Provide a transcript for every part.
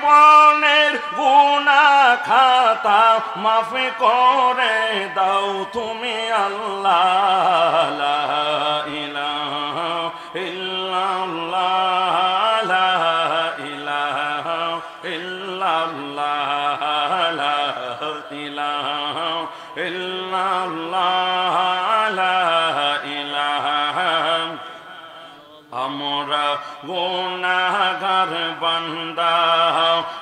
জীবনের গুনাহ খাতা মাফ করে দাও তুমি আল্লাহ লা ইলাহা ইল্লাল্লাহ লা ইলাহা ইল্লাল্লাহ লা ইলাহা ইল্লাল্লাহ লা ইলাহা আমরা গুনাহগার বান্দা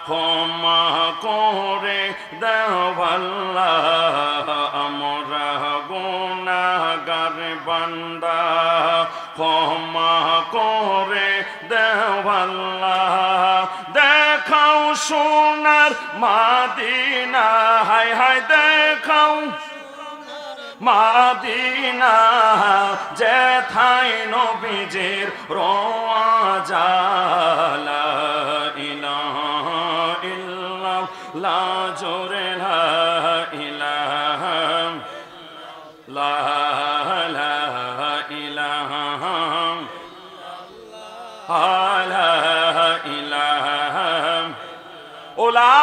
ক্ষমা করে দাও আল্লাহ আমরা গুনাহগার বান্দা ক্ষমা করে দাও আল্লাহ দেখাও সোনার মদিনা হায় হায় দেখাও মাদিনা যেথায় নবীজির রওয়া জালা ইলাহা ইল্লাল্লাহ জোরে লা ইলাহা লা ইলাহা লা ইলাহা ওলা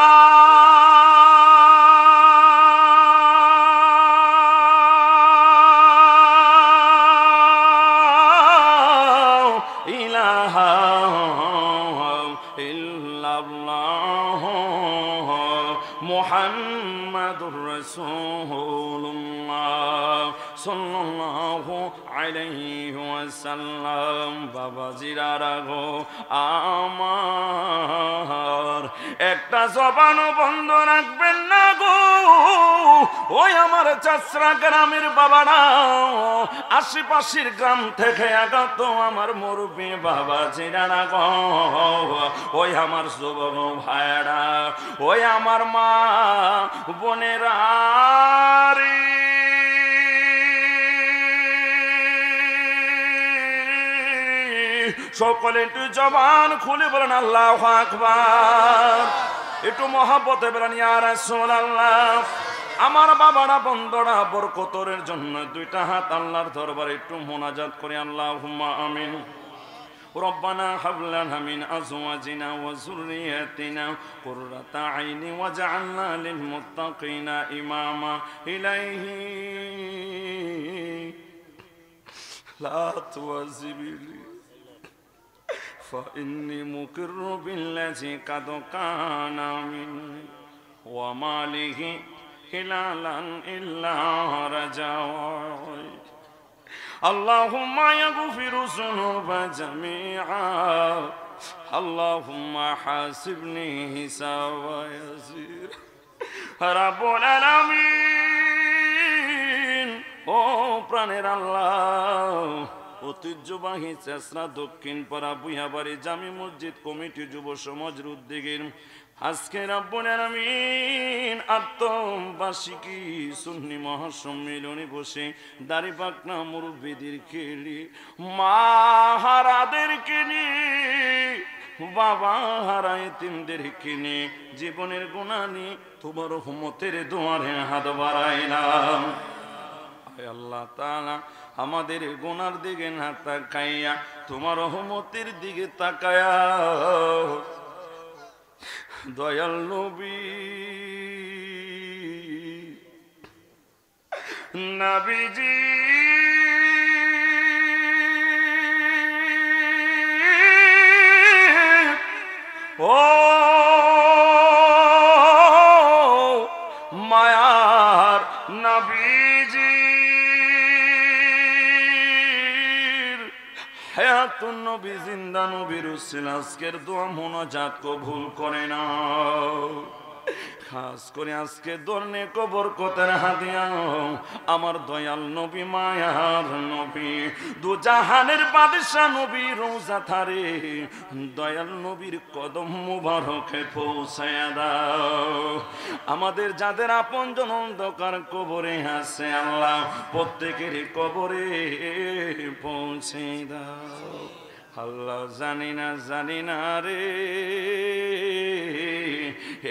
মুহাম্মাদুর রাসূলুল্লাহ সাল্লাল্লাহু আলাইহি ওয়াসাল্লাম। বাবাজিরা গো আমার একটা জবানও বন্ধ রাখবেন না গো। ওই আমার চাচরা গ্রামের বাবারা আশেপাশের গ্রাম থেকে আগত আমার মুরব্বী বাবাজিরা গো ওই আমার যুবক ভাইরা ওই আমার মা বোনেরা রে সকলে একটু জবান খুলে বলেন আল্লাহু আকবার। একটু মহব্বতে বলেন ইয়া রাসূলুল্লাহ। আমার বাবারা বন্ধুরা বরকতের জন্য দুইটা হাত আল্লাহর দরবারে একটু মোনাজাত করি আল্লাহুম্মা আমিন। ربنا هب لنا من أزواجنا وذرياتنا قرة أعين واجعلنا للمتقين إماما إليه لا تعذبني فإني مقر بالذي قد كان مني وما له هلالا إلا رجاء اللهم يغفر الذنوب جميعا اللهم حاسبني حسابا يسيرا رب العالمين ও প্রাণের আল্লাহ ঐতিহ্যবাহী চেসরা দক্ষিণ পাড়া বুইহাবাড়ি জামি মসজিদ কমিটি যুব সমাজের উদ্যোগের আজকে রব্বুল আলামিন আত্মবার্ষিকী সুন্নি মহাসম্মেলনে বসে দাড়ি পাকনা মুরব্বিদেরকে নিয়ে মাহারাদেরকে নিয়ে বাবা হারা এতিমদেরকে নিয়ে জীবনের গুনাহ নিয়ে তোমার রহমতের দুয়ারে হাত বাড়াইলাম। আল্লাহ তাআলা আমাদের গুনার দিকে না তাকাইয়া তোমার রহমতের দিকে তাকায়া দয়াল নবী নবীজি ও মায়ার নবীজি হায়াতুন নবী জিন্দা নবীর উসিলা আজকের দোয়া মোনাজাত কবুল করে নাও। খাস করে আজকে দরনে কবর কোতার হাদিয়া আমার দয়াল নবী মায়ার নবী দু জাহানের বাদশা নবী রোজা থারে দয়াল নবীর কদম মুবারকে পৌঁছায়া দাও। আমাদের যাদের আপনজন অন্ধকার কবরে আছে আল্লাহ প্রত্যেকের কবরে পৌঁছে দাও। আল্লাহ জানি না রে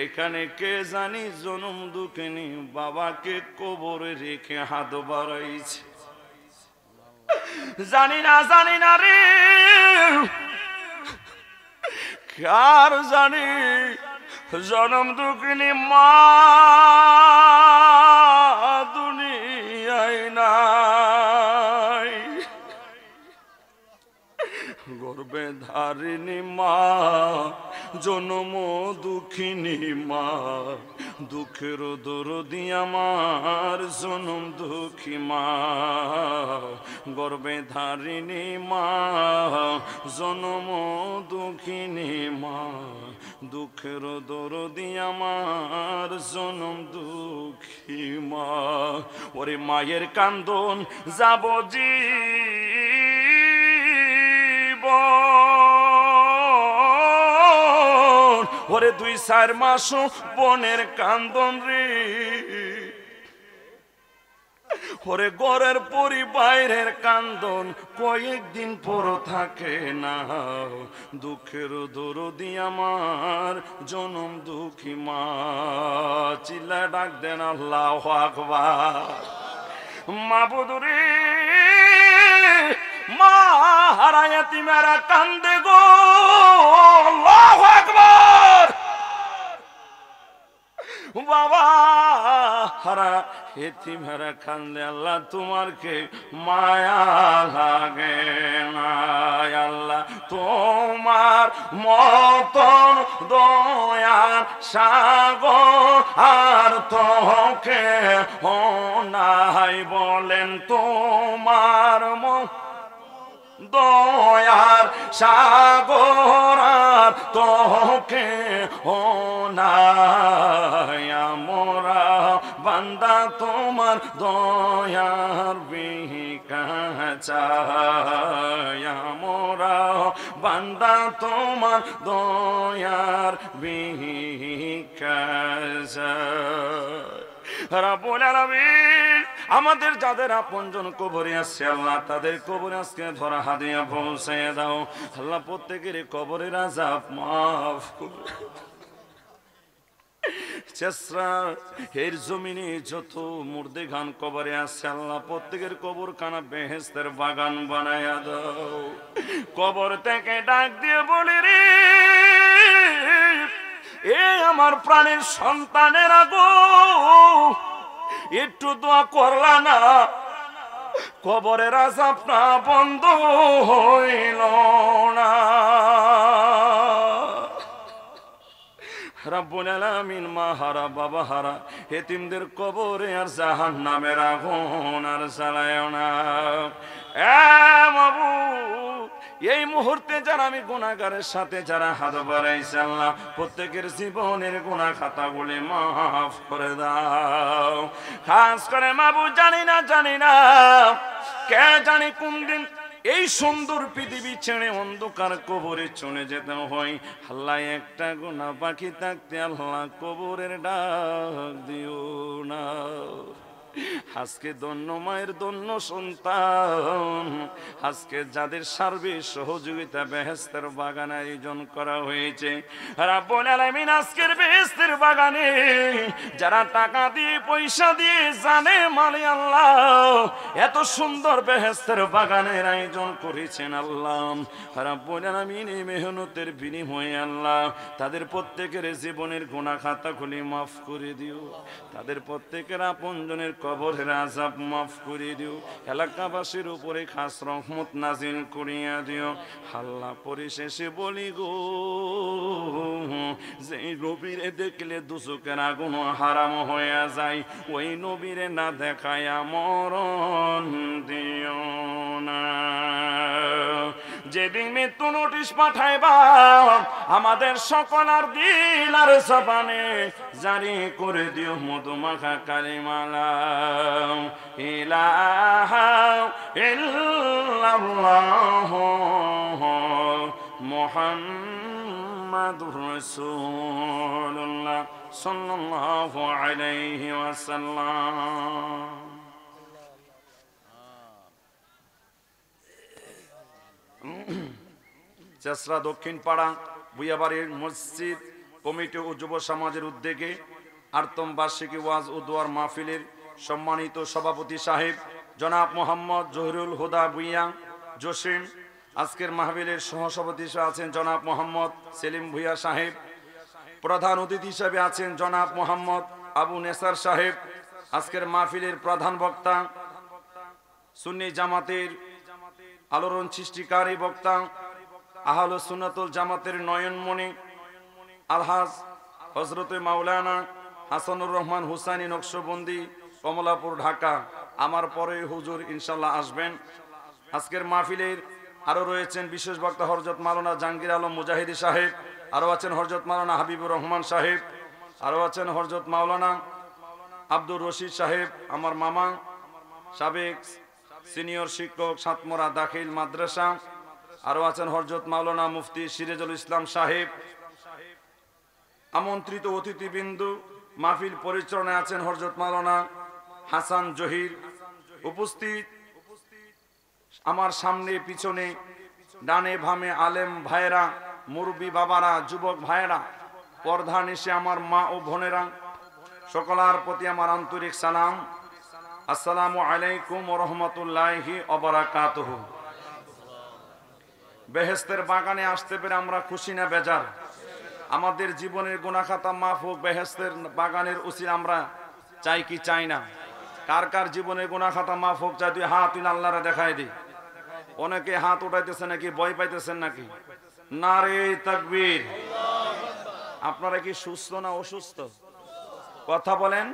এখানে কে জানি জনম দুঃখিনী বাবাকে কবরে রেখে হাত বাড়াইছে জানি না রে কার জানি জনম দুঃখিনী মা দুনিয়ায় নাই, গর্বে ধারিণী মা জনম দুঃখিনী মা, দুঃখের দরদি আমার জনম দুঃখী মা, গর্বে ধারিণী মা জনম দুঃখিনী মা, দুঃখের দরদি আমার জনম দুঃখী মা। ওরে মায়ের কান্দন যাব ওরে 2-4 মাস বনের কান্দন রে, ওরে ঘরের পরি বাইরের কান্দন কয়েকদিন পর থাকে না, দুঃখের দরদি আমার জনম দুঃখী মা। চিল্লা ডাক দেন আল্লাহু আকবার। মাবুদ রে মা হারায় তিমারা কান্দে গো, আল্লাহু আকবার। বাবা হারা এতিমেরা কান্দে, আল্লাহ তোমার কে মায়া লাগে না, আল্লাহ তোমার মতন দয়ার সাগর আর তোকে নাই, বলেন তোমার দয়ার সাগর আর তোকে নাই, আমরা বান্দা তোমার দয়ার বিকাচাই, আমরা বান্দা তোমার দয়ার বিকাচাই। রব্বুল আলামিন আমাদের যাদের আপনজন কবরে আছে আল্লাহ তাদের কবরে আজকে ধরা হাদিয়া পৌঁছায় দাও আল্লাহ, প্রত্যেকের কবরের আযাব মাফ করে। চেষ্টা এর জমিনে যত মুর্দে গান কবরে আছে আল্লাহ প্রত্যেকের কবর কানা বেহেশতের বাগান বানায়া দাও। কবর থেকে ডাক দিয়ে বলি রে এ আমার প্রাণের সন্তানেরা গো, একটু দোয়া করলা না, কবরের আযাব না বন্ধ হইল না। রব্বুল আলামিন মা হারা বাবা হারা এতিমদের কবরে আর জাহান্নামের আগুন আর জ্বালায়ও না। এ মাবুদ এই মুহূর্তে যারা আমি গুনাহগারের সাথে যারা হাত বাড়াইছে আল্লাহ প্রত্যেকের জীবনের গুনাহ খাতাগুলি মাফ করে দাও। খাস করে মাবুদ জানি না কে জানি কোন দিন এই সুন্দর পৃথিবী ছেড়ে অন্ধকার কবরে চলে যেতে হয়। আল্লাহ একটা গুনাহ বাকি থাকতে আল্লাহ কবরের ডাক দিও না। আজকে ধন্য মায়ের ধন্য সন্তান, আজকে যাদের সার্বিক সহযোগিতা বেহেশতের বাগান আয়োজন করা হয়েছে রব্বুল আলামিন আজকের বেহেশতের বাগানে যারা টাকা দিয়ে পয়সা দিয়ে জানে মালে আল্লাহ এত সুন্দর বেহেশতের বাগানের আয়োজন করেছেন আল্লাহ রব্বুল আলামিন এই মেহনতের বিনিময়ে আল্লাহ তাদের প্রত্যেকের জীবনের গুনাহ খাতাগুলি মাফ করে দিও, তাদের প্রত্যেকের আপনজনের কবরের আযাব মাফ করে দিও, এলাকাবাসীর উপরে খাস রহমত নাজিল করিয়া দিও আল্লাহ। পরিশেষে বলি গো যে নবীরে দেখলে দুচকের আগুন হারাম হয়ে যায়, ওই নবীরে না দেখায়া মরণ দিও না। যেদিন মৃত্যু নোটিশ পাঠাইবা আমাদের সকল আর দিল আর জবানে জারি করে দিও মধুমাখা কালিমালা ইলাহা ইল্লাল্লাহ মুহাম্মাদুর রাসূলুল্লাহ সাল্লাল্লাহু আলাইহি ওয়াসাল্লাম। চেসরা দক্ষিণ পাড়া বুয়াবাড়ির মসজিদ কমিটি ও যুব সমাজের উদ্যোগে আরতম বার্ষিকী ওয়াজ ও দোয়ার মাহফিলের সম্মানিত সভাপতি সাহেব জনাব মোহাম্মদ জহিরুল হুদা ভুইয়া জসিম, আজকের মাহফিলের সহসভাপতি আছেন জনাব মোহাম্মদ সেলিম ভুইয়া সাহেব, প্রধান অতিথি হিসেবে আছেন জনাব মোহাম্মদ আবু নেসার সাহেব, আজকের মাহফিলের প্রধান বক্তা, সুন্নি জামাতের আলোড়ন সৃষ্টিকারী বক্তা, আহলে সুন্নাতুল জামাতের নয়নমণি আলহাজ হযরতে মাওলানা হাসানুর রহমান হুসাইনি নকশবন্দি, কমলাপুর, ঢাকা। আমার পরে হুজুর ইনশাল্লাহ আসবেন। আজকের মাহফিলের আরো রয়েছেন বিশেষ বক্তা হযরত মাওলানা জাহাঙ্গীর আলম মুজাহিদি সাহেব, আরো আছেন হযরত মাওলানা হাবিবুর রহমান সাহেব, আরো আছেন হযরত মাওলানা আব্দুর রশিদ সাহেব, আমার মামা, সাবেক সিনিয়র শিক্ষক, সাতমরা দাখিল মাদ্রাসা। আরো আছেন হযরত মাওলানা মুফতি সিরাজুল ইসলাম সাহেব। আমন্ত্রিত অতিথিবৃন্দু, মাহফিল পরিচালনায় আছেন হযরত মাওলানা হাসান জহির। উপস্থিত আমার সামনে পিছনে ডানে ভামে আলেম ভাইরা, মুরব্বী বাবারা, যুবক ভাইরা, পর্দা নিশে আমার মা ও বোনেরা, সকলের প্রতি আমার আন্তরিক সালাম। আসসালামু আলাইকুম ওয়া রাহমাতুল্লাহি ওয়া বারাকাতুহু। বেহেশতের বাগানে আসতে পেরে আমরা খুশি না বেজার? আমাদের জীবনের গুনাহ খাতা মাফ হোক, বেহেশতের বাগানের উসিলা আমরা চাই কি চাই না? কার কার জীবনের গুনাহ খাতা মাফ হোক চাই? দুই হাত তুলে আল্লাহরে দেখাই দিই। অনেকে হাত উঠাইতেছে নাকি, ভয় পাইতেছেন নাকি? নারে তাকবীর। আপনারা কি সুস্থ না অসুস্থ? কথা বলেন,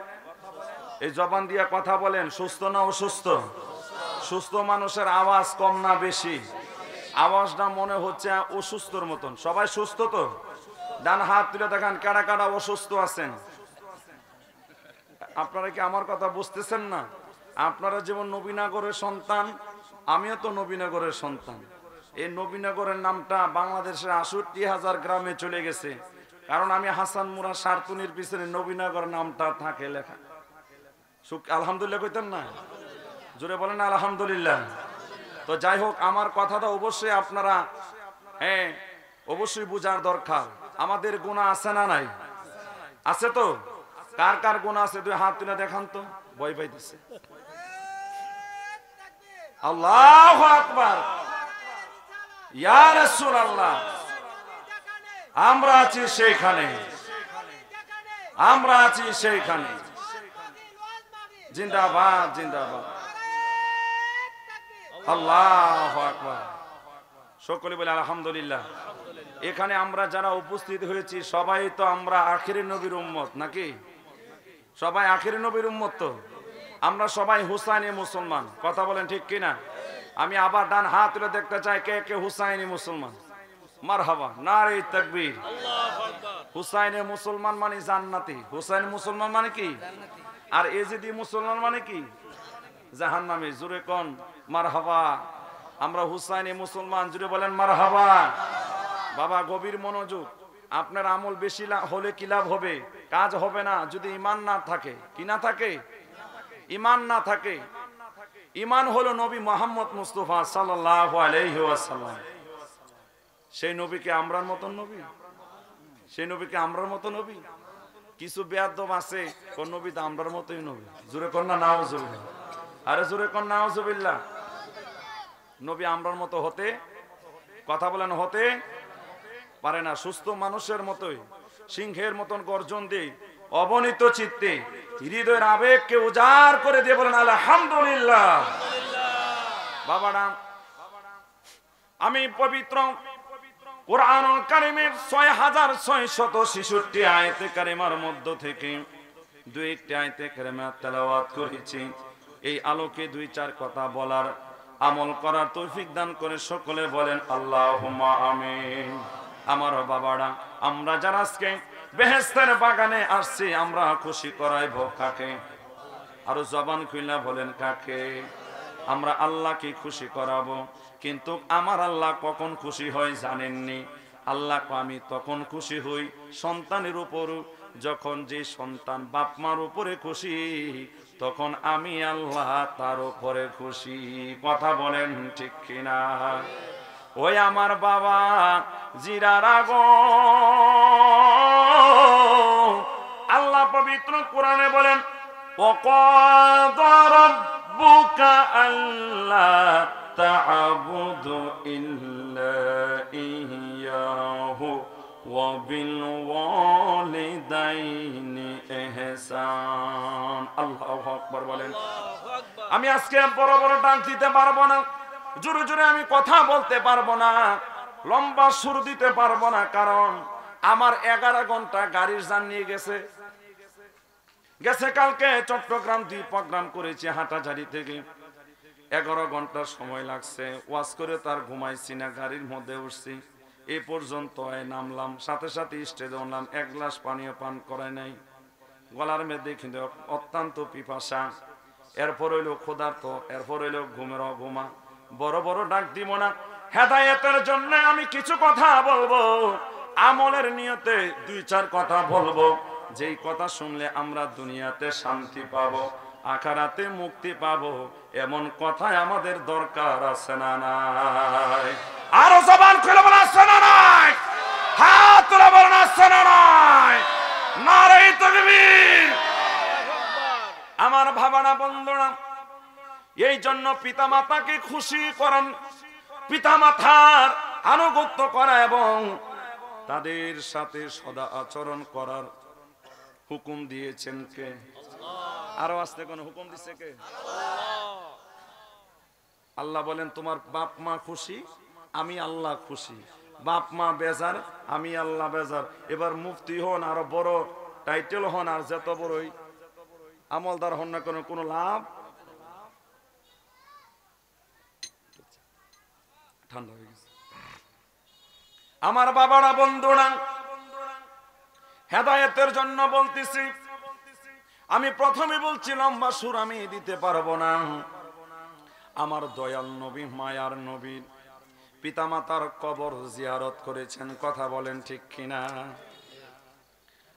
এই জবান দিয়ে কথা বলেন, সুস্থ না অসুস্থ? সুস্থ মানুষের আওয়াজ কম না বেশি? আওয়াজটা মনে হচ্ছে অসুস্থর মতন। সবাই সুস্থ তো? ডান হাত তুলে দেখান কারা কারা অসুস্থ আছেন। আপনারা কি আমার কথা বুঝতেছেন না? আপনারা যেমন নবীনগরের সন্তান, আমিও তো নবীনগরের সন্তান। এই নবীনগরের নামটা বাংলাদেশের ৬৮,০০০ গ্রামে চলে গেছে, কারণ আমি হাসান মুরা সারতুনির পিছনে নবীনগর নামটা থাকে লেখা। আলহামদুলিল্লাহ কইতেন না? জোরে বলেন আলহামদুলিল্লাহ। তো যাই হোক, আমার কথাটা অবশ্যই আপনারা অবশ্যই বুঝার দরকার। আমাদের গুনাহ আছে না নাই? আছে তো? কার কার গুনাহ আছে দুই হাত তুলে দেখান তো। ভয় পাইতেছে। আল্লাহু আকবার, ইয়া রাসূলুল্লাহ। আমরা আছি সেইখানে, আমরা আছি সেইখানে। জিন্দাবাদ, জিন্দাবাদ, আল্লাহু আকবার। সকলে বলে আলহামদুলিল্লাহ। এখানে আমরা যারা উপস্থিত হয়েছি সবাই তো আমরা আখিরি নবীর উম্মত নাকি? সবাই আখিরি নবীর উম্মত তো? আমরা সবাই হুসাইনি মুসলমান। কথা বলেন ঠিক কিনা? আমি আবার ডান হাত তুলে দেখতে চাই কে কে হুসাইনি মুসলমান। মারহাবা, নারে তাকবীর। হুসাইনি মুসলমান মানে জান্নাতি। হুসাইনি মুসলমান মানে কি? আর এজিদি মুসলমান মানে কি? জাহান্নামী। জোরে কোন মারহাবা। আমরা হুসাইনি মুসলমান, জুড়ে বলেন মারহাবা। বাবা গভীর মনোযোগ। আপনার আমল বেশি হলে কি লাভ হবে? কাজ হবে না যদি ঈমান না থাকে। কি না থাকে? ঈমান না থাকে। ঈমান হলো নবী মুহাম্মদ মুস্তাফা সাল্লাল্লাহু আলাইহি ওয়াসাল্লাম। সেই নবীকে আমরার মতন নবী? সেই নবীকে আমরার মতো নবী? কিছু বেয়াদব আছে কোন নবী তো আমরার মতোই নবী। জোরে কোন না নাউজুবিল্লাহ। আরে জোরে কোন নাউজুবিল্লাহ। নবী আমরার মতো হতে, কথা বলেন, হতে পারে না। সুস্থ মানুষের মতোই সিংহের মতন গর্জন দিয়ে অবনীত চিত্তে হৃদয়ের আবেগকে উজাড় করে দিয়ে বলেন আলহামদুলিল্লাহ। বাবারা, আমি পবিত্র কুরআনুল কারীমের ৬৬৬৬ আয়াতে কারিমার মধ্য থেকে দুই একটি আয়াতে কারিমা তেলাওয়াত করেছি। এই আলোকে দুই চার কথা বলার, আমল করার তৌফিক দান করে সকলে বলেন আল্লাহুম্মা আমিন। আমার বাবারা, আমরা যারা আজকে বেহেশতের বাগানে আসছি, আমরা খুশি করাইব কাকে? আরো জবান খুইলা বলেন কাকে? আমরা আল্লাহকে খুশি করাবো। কিন্তু আমার আল্লাহ কখন খুশি হয় জানেননি? আল্লাহ আমি তখন খুশি হই সন্তানের উপর, যখন যে সন্তান বাপ মার উপরে খুশি, তখন আমি আল্লাহ তার উপরে খুশি। কথা বলেন ঠিক কিনা? ওই আমার বাবা জিরারা গো, আল্লাহ পবিত্র কোরআনে বলেন ওয়াকাদা রাব্বুকা আল্লা তা'বুদু ইল্লা ইয়্যাহু وبالوالدين إحسان আল্লাহু আকবার বলেন। আমি আজকে বড় বড় ডাক দিতে পারবো না, জোরে জোরে আমি কথা বলতে পারবো না, লম্বা সুর দিতে পারবো না, কারণ আমার 11 ঘন্টা গাড়ির জার্নি গেছে। কালকে চট্টগ্রাম 2 প্রোগ্রাম করেছি হাটাজারি থেকে, 11 ঘন্টা সময় লাগছে। ওয়াজ করে তার ঘুমাইছি না, গাড়ির মধ্যে উঠছি, এই পর্যন্ত নামলাম, সাথে সাথে স্টেজে উঠলাম, 1 গ্লাস পানিও পান করায় নাই, গলার মধ্যে কিন্তু অত্যন্ত পিপাসা, এরপর হইল ক্ষুধার্ত, এরপর হইল ঘুমের ঘুমা। বড় বড় ডাক দিব না, হেদায়েতের জন্য আমি কিছু কথা বলবো, আমলের নিয়তে 2-4 কথা বলবো, যেই কথা শুনলে আমরা দুনিয়াতে শান্তি পাবো, আখিরাতে মুক্তি পাবো, এমন কথাই আমাদের দরকার আছে না নাই? আরো জবান খুলে বলা আছে না নাই? হাত তুলে বলা আছে না নাই? নারে তাকবীর! আমার ভাবানা বন্ধুরা, এই জন্য পিতা মাতাকে খুশি করেন, পিতা মাতার আনুগত্য করা এবং তাদের সাথে সদা আচরণ করার হুকুম দিয়েছেন কে? আরো আসতে কোন হুকুম দিচ্ছে কে? আল্লাহ বলেন তোমার বাপ মা খুশি, আমি আল্লাহ খুশি। বাপ মা বেজার, আমি আল্লাহ বেজার। এবার মুফতি হন, আরো বড় টাইটেল হন, আর যত বড়ই আমলদার হন না কেন, কোনো লাভ। ঠান্ডা হয়ে গেছে। আমার বাবারা বন্ধুরা, হেদায়েতের জন্য বলতেছি, আমি প্রথমে বলছি লম্বা সুর আমি দিতে পারবো না। আমার দয়াল নবী, মায়ার নবী, পিতামাতার কবর জিয়ারত করেছেন, কথা বলেন ঠিক কিনা?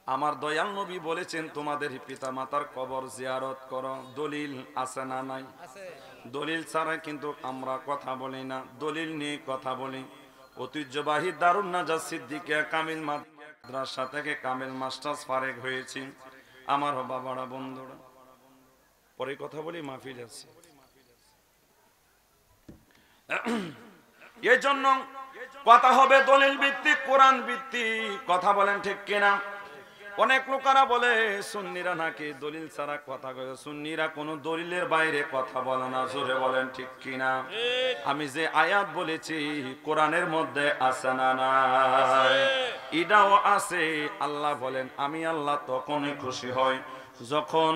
আমার দয়াল নবী বলেছেন তোমাদের পিতামাতার কবর জিয়ারত করো। দলিল আছে না নাই? দলিল ছাড়া কিন্তু আমরা কথা বলি না, দলিল নিয়ে কথা বলি। ঐতিহ্যবাহী দারুন নাজাত সিদ্দিকিয়া কামিল মাদ্রাসা থেকে কামিল মাস্টার্স ফারেক হয়েছি। আমার বাবারা বন্ধুরা, পরে কথা বলি, মাহফিল আছে। এই জন্য কথা হবে দলিল ভিত্তিক, কোরআন ভিত্তিক, কথা বলেন ঠিক কিনা? অনেক লোকেরা বলে সুন্নিরা নাকি দলিল ছাড়া কথা কয়, সুন্নিরা কোনো দলিলের বাইরে কথা বলে না, জোরে বলেন ঠিক কিনা? আমি যে আয়াত বলেছি কোরআনের মধ্যে আছে না নাই? এটাও আছে। আল্লাহ বলেন আমি আল্লাহ তখনই খুশি হই যখন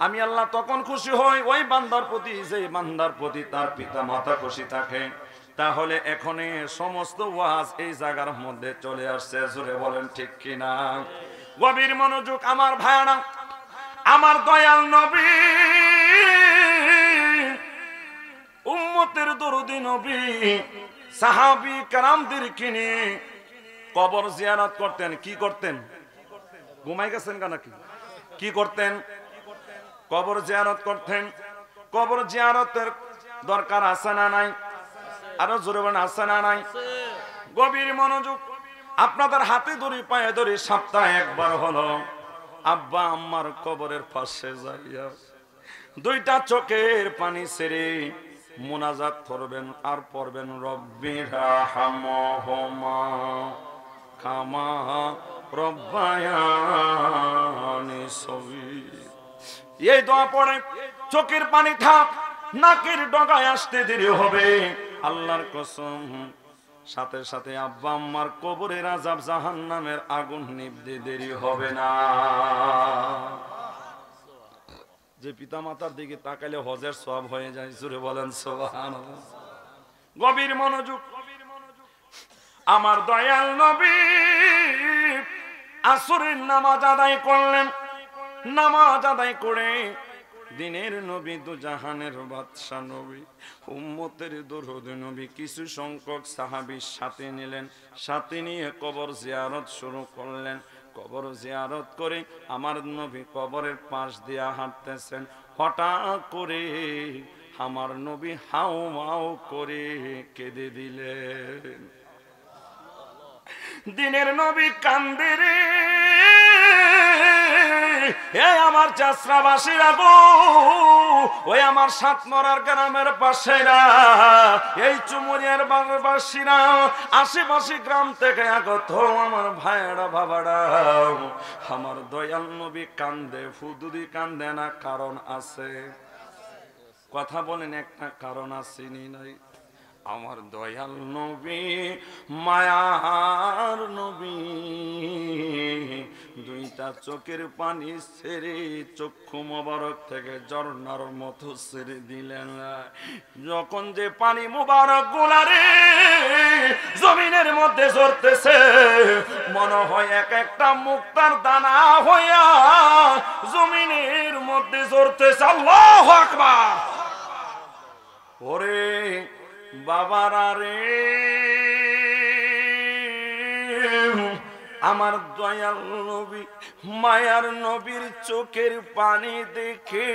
আমি আল্লাহ তখন খুশি হই ওই বান্দার প্রতি, যে বান্দার প্রতি তার পিতা মাতা খুশি থাকে। তাহলে এখনই সমস্ত ওয়াজ এই জায়গার মধ্যে চলে আসছে, জোরে বলেন ঠিক কিনা? গভীর মনোযোগ আমার ভাইরা, আমার দয়াল নবী, উম্মতের দরদি নবী, সাহাবী কেরামদের কিনে কবর জিয়ারত করতেন। কি করতেন? ঘুমাই গেছেন কেন? কি করতেন? কবর জিয়ারত করতেন। কবর জিয়ারতের দরকার আছে না নাই? আরো জোরে বলেন আছে না নাই? গভীর মনোযোগ, আপনাদের হাতে ধরি পায়ে ধরি সপ্তাহে একবার হলো আব্বা আম্মার কবরের পাশে যাইয়া 2টা চোখের পানি ছেড়ে মুনাজাত করবেন আর পড়বেন রব্বিরহামহুমা কামা রব্বায়ানি সগীরা। এই দোয়া পড়ে চোখের পানি থাক নাকের ডগায় আসতে দেরি হবে, আল্লাহর কসম সাথে সাথে আব্বা আম্মার কবরের আযাব জাহান্নামের আগুন নিভতে দেরি হবে না। যে পিতা মাতার দিকে তাকালে হজের সওয়াব হয়ে যায়, জোরে বলেন সুবহানাল্লাহ। গভীর মনোযোগ, আমার দয়াল নবী আসরের নামাজ আদায় করলেন। নামাজ আদায় করে দিনের নবী, দু জাহানের বাদশা নবী, উম্মতের দরুদ নবী কিছু সংখ্যক সাহাবীর সাথে নিলেন। সাথে নিয়ে কবর জিয়ারত শুরু করলেন। কবর জিয়ারত করে আমার নবী কবরের পাশ দিয়ে হাঁটতেছেন। হঠাৎ করে আমার নবী হাউ মাউ করে কেঁদে দিলেন। দিনের নবী কান্দে রে, এই আমার চাষরাবাসীরা গো, ওই আমার সাতমরার গ্রামের পাশেরা, এই চুমুরিয়ার বাসীরা, আশেপাশে গ্রাম থেকে আগত আমার ভাইয়েরা বাবারা, আমার দয়াল নবী কান্দে, ফুদুদি কান্দে না, কারণ আছে। কথা বলেন, একটা কারণ আছে নি নাই? আমার দয়াল নবী মায়ার নবী, দুইটা চোখের পানি ছেড়ে চক্ষু মোবারক থেকে ঝর্ণার মতো ছেড়ে দিলেন। যখন যে পানি মোবারক গুলারে জমিনের মধ্যে ঝরতেছে, মনে হয় এক একটা মুক্তার দানা হইয়া জমিনের মধ্যে ঝরতেছে। আল্লাহু আকবার। ওরে বাবারা রে, আমার দয়াল নবী মায়ার নবীর চোখের পানি দেখে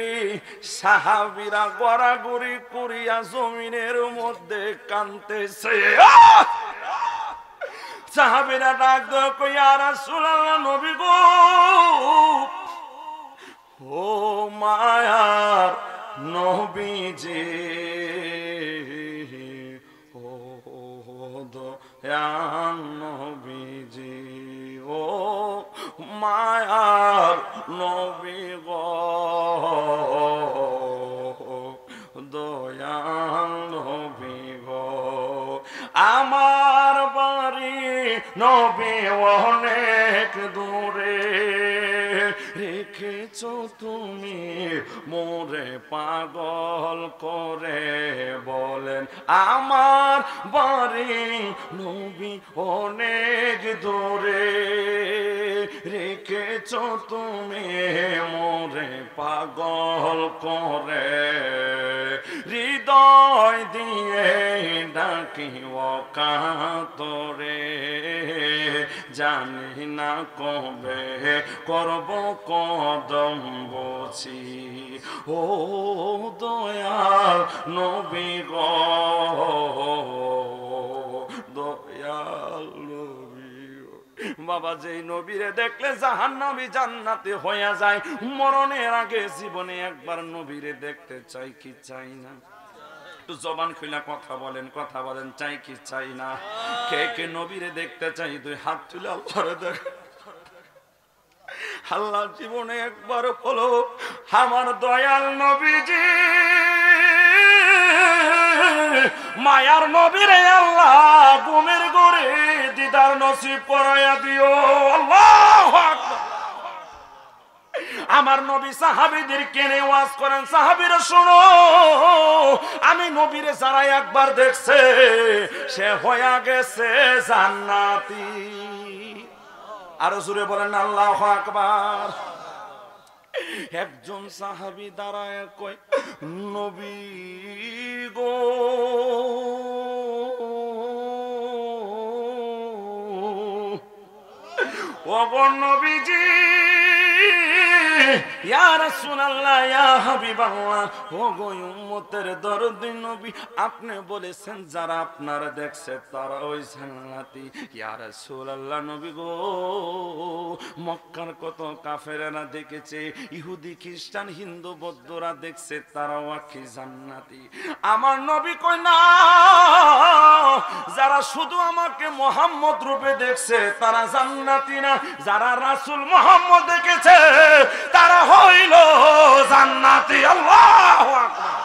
সাহাবীরা গড়াগড়ি করিয়া জমিনের মধ্যে কাঁদতেছে। সাহাবীরা ডাক দেয়, ইয়া রাসূলুল্লাহ, নবী গো, ও মায়ার নবীজি, নবীজি, ও মায়ার নবী গো, দয়াল নবী গো, আমার বাড়ি নবী অনেক দূরে, রেখেছ তুমি মোরে পাগল করে, বলেন আমার বাড়ি নবী অনেক দূরে, রেখেছ তুমি মোরে পাগল করে, হৃদয় দিয়ে ডাকি অকাতরে, জানি না কবে করব কদম বসি, ও দয়াল নবী গো, দয়াল নবী গো। বাবা, যেই নবীরে দেখলে জাহান্নামী জান্নাতে হইয়া যায়, মরণের আগে জীবনে একবার নবীরে দেখতে চাই কি চাই না? জবান খুলে কথা বলেন, কথা বলেন, চাই কি চাই না? কে কে নবীরে দেখতে চাই? দুই হাত তুলে আল্লাহরে দেখ। আল্লাহ জীবনে একবার হলো আমার দয়াল নবীজি মায়ার নবীরে আল্লাহ ঘুমের ঘরে দিদার নসিব করাইয়া দিও। আল্লাহু আকবার। আমার নবী সাহাবীদের কেনে ওয়াজ করেন, সাহাবীরা শোনো, আমি নবীরে যারা একবার দেখছে সে হয়ে গেছে জান্নাতি। আরো জোরে বলেন আল্লাহু আকবার। একজন সাহাবী দাঁড়ায় কয়, নবী গো, ওগো নবীজি, ইয়া রাসূলুল্লাহ, ইয়া হাবিবাল্লাহ, ওগো উম্মতের দরদি নবী, আপনি বলেছেন যারা আপনারা দেখছে তারা ওই জান্নাতি। ইয়া রাসূলুল্লাহ, নবী গো, মক্কার কত কাফেরেরা দেখেছে, ইহুদি খ্রিস্টান হিন্দু বৌদ্ধরা দেখছে, তারাও কি জান্নাতি? আমার নবী কয় না, যারা শুধু আমাকে মুহাম্মদ রূপে দেখছে তারা জান্নাতি না, যারা রাসূল মুহাম্মদ দেখেছে তারা হইল জান্নাতি। আল্লাহু আকবার।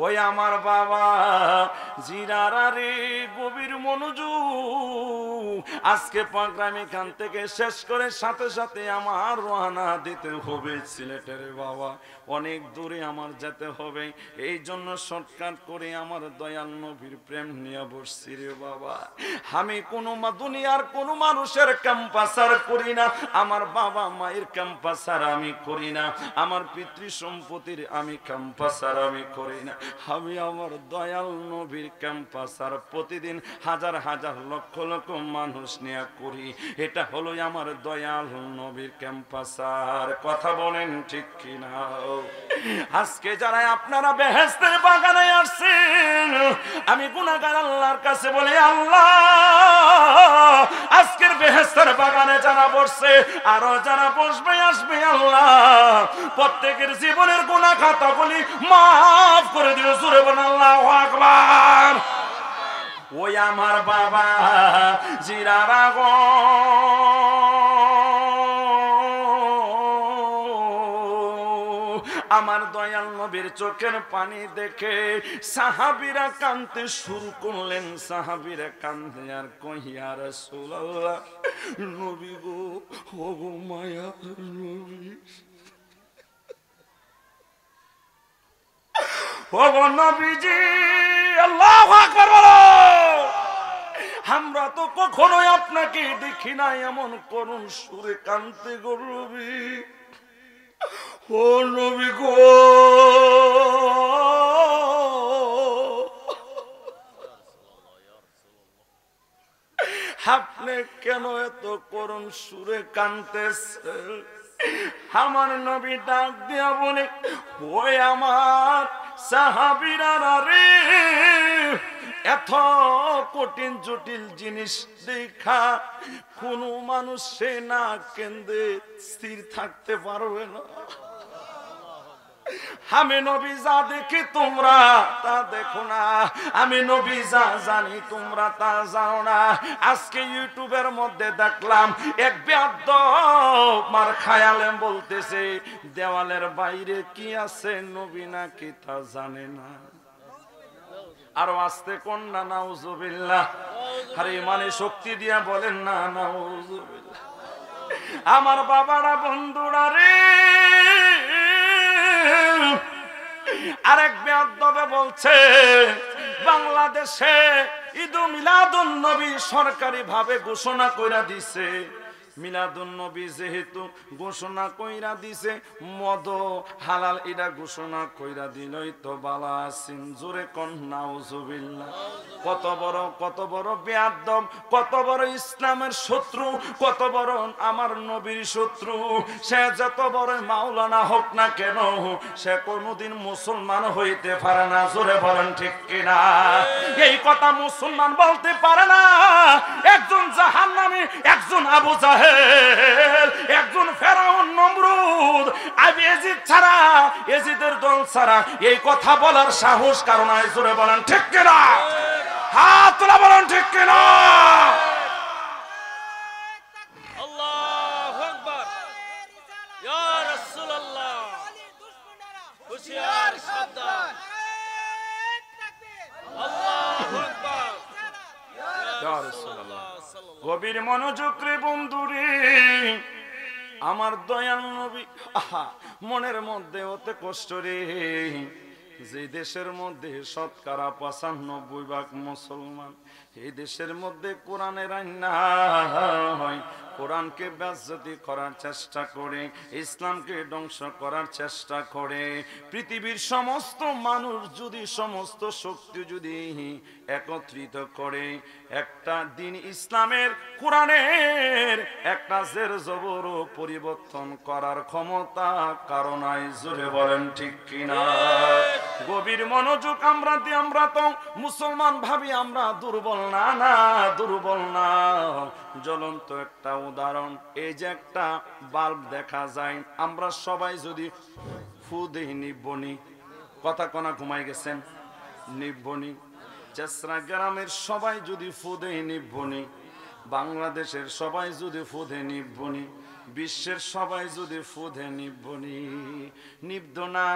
ওই আমার বাবা জিরারা রে, গভীর মনোযোগ। আজকে প্রোগ্রাম এখান থেকে শেষ করে সাথে সাথে আমার রওনা দিতে হবে সিলেটের বাবা, অনেক দূরে আমার যেতে হবে। এই জন্য শর্টকাট করে আমার দয়াল নবীর প্রেম নিয়ে বসছি রে বাবা। আমি কোনো দুনিয়ার কোনো মানুষের ক্যাম্পাসার করি না, আমার বাবা মায়ের ক্যাম্পাসার আমি করি না, আমার পিতৃ সম্পত্তির আমি ক্যাম্পাসার আমি করি না, আমি আমার দয়াল নবীর ক্যাম্পাসার প্রতিদিন হাজার হাজার লক্ষ লক্ষ মানুষ নিয়ে করি। এটা হলো আমার দয়াল নবীর ক্যাম্পাসার। কথা বলেন ঠিক কিনা? আজকে যারা আপনারা বেহেশতের বাগানে আসছেন, আমি গুনাহগার আল্লাহর কাছে বলি, আল্লাহ আজকের বেহেশতের বাগানে যারা বসছে, আরো যারা বসবে আসবে, আল্লাহ প্রত্যেকের জীবনের গুনাহ খাতাগুলি মাফ করে দিও। জোরে বলেন আল্লাহু আকবার। ওই আমার বাবা জিরারা গো, আমার দয়াল নবীর চোখের পানি দেখে সাহাবীরা কাঁদতে শুরু করলেন। সাহাবীরা কাঁদে আর কইয়া, রাসূলুল্লাহ, নবী গো, ও গো মায়ার নবী, ও গো নবীজি, আল্লাহু আকবার বলো। আমরা তো কখনোই আপনাকে দেখি নাই এমন করুণ সুরে কাঁদতে গো নবী, ও নবী গো, আপনি কেন এত করুণ সুরে কাঁদতেছেন? আমার নবী ডাক দিয়া বলে, ওই আমার সাহাবীরা রে, এত কঠিন জটিল জিনিস দেখা কোন মানুষ সে না কেঁদে স্থির থাকতে পারবে না। আমি নবী যা দেখি তোমরা তা দেখো না, আমি নবী যা জানি তোমরা তা জানো না। আজকে ইউটিউবের মধ্যে দেখলাম এক বেয়াদব মার খায়ালে বলতেছে দেওয়ালের বাইরে কি আছে নবী নাকি তা জানে না। আরো আস্তে কোন না, নাউজুবিল্লাহ। আরে মানে শক্তি দিয়া বলেন না, নাউজুবিল্লাহ। আমার বাবারা, বন্ধুরা রে, আরেক বেয়াদবে বলছে বাংলাদেশে ঈদ মিলাদুন নবী সরকারি ভাবে ঘোষণা কইরা দিছে। মিলাদুন নবী যেহেতু ঘোষণা কইরা দিছে, মদ হালাল এটা ঘোষণা কইরা দিলই তো বালা আছেন। জোরে কোন নাউজুবিল্লাহ। কত বড় বেয়াদব, কত বড় ইসলামের শত্রু, কত বড় আমার নবীর শত্রু। সে যত বড় মাওলানা হোক না কেন, সে কোনদিন মুসলমান হইতে পারে না। জোরে বলেন ঠিক কিনা? এই কথা মুসলমান বলতে পারে না। একজন জাহান্নামী, একজন আবু জাহেল, একজন ফেরাউন নমরুদ, এজিদ ছাড়া, এজিদের দল ছাড়া এই কথা বলার সাহস কারণ নাই। জোরে বলেন ঠিক কিনা? হাত তোলা বলেন ঠিক কিনা? আল্লাহু আকবার। ইয়া রাসূলুল্লাহ, হুশিয়ার সাবধান। আল্লাহু আকবার। ইয়া রাসূলুল্লাহ। গভীর মনোযোগ রে বন্ধুরে, আমার দয়াল নবী, আহা মনের মধ্যে ওতে কষ্ট রে। যে দেশের মধ্যে শতকরা ৯৫% মুসলমান, এই দেশের মধ্যে কোরআনের আইন নাই, কোরআনকে বেইজ্জতি করার চেষ্টা করে, ইসলামকে ধ্বংস করার চেষ্টা করে। পৃথিবীর সমস্ত মানুষ যদি, সমস্ত শক্তি যদি একত্রিত করে একটা দিন ইসলামের, কোরআনের একটা জের জবর পরিবর্তন করার ক্ষমতা কারণ নাই। জোরে বলেন ঠিক কিনা? গভীর মনোযোগ। আমরা তো মুসলমান ভাবি আমরা দুর্বল না, না দুর্বল না। জ্বলন্ত একটা উদাহরণ, এই যে একটা বাল্ব দেখা যায়, আমরা সবাই যদি ফু দেই নিবনি, কথা কনা ঘুমাই গেছেন নিবনি। চেসরা গ্রামের সবাই যদি ফু দেই নিবনি, বাংলাদেশের সবাই যদি ফু দেই নিবনি, বিশ্বের সবাই যদি ফুদে নিবনি, নিবদ না।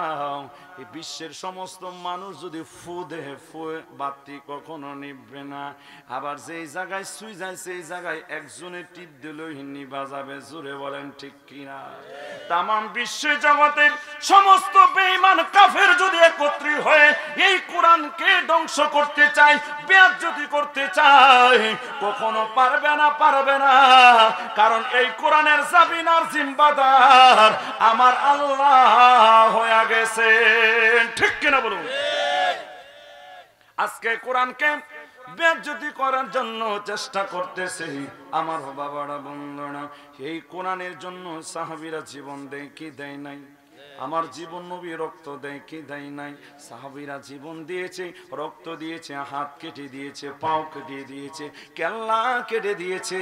এই বিশ্বের সমস্ত মানুষ যদি ফুদে বাতি কখনো নিববে না। আবার যেই জায়গায় সুই যায় সেই জায়গায় একজনের টিপ দিলেই নিবা যাবে। জোরে বলেন ঠিক কিনা? তামাম বিশ্ব জগতের সমস্ত বেঈমান কাফের যদি একত্রিত হয়ে এই কোরআনকে ধ্বংস করতে চায়, বেইজ্জতি করতে চায়, কখনো পারবে না, পারবে না। কারণ এই কোরআনের জাবিনার জিম্বাদার আমার আল্লাহ হয়ে গেছে। ঠিক কিনা বলুন? আজকে কোরআনকে বেইজ্জতি করার জন্য চেষ্টা করতেছে আমার বাবারা, বন্ধুরা। এই কোরআনের জন্য সাহাবীরা জীবন দেয় কি দেয় নাই? আমার জীবন নবী রক্ত দেয় কি দেয় নাই? সাহাবীরা জীবন দিয়েছে, রক্ত দিয়েছে, হাত কেটে দিয়েছে, পাও কেটে দিয়েছে, কেল্লা কেটে দিয়েছে,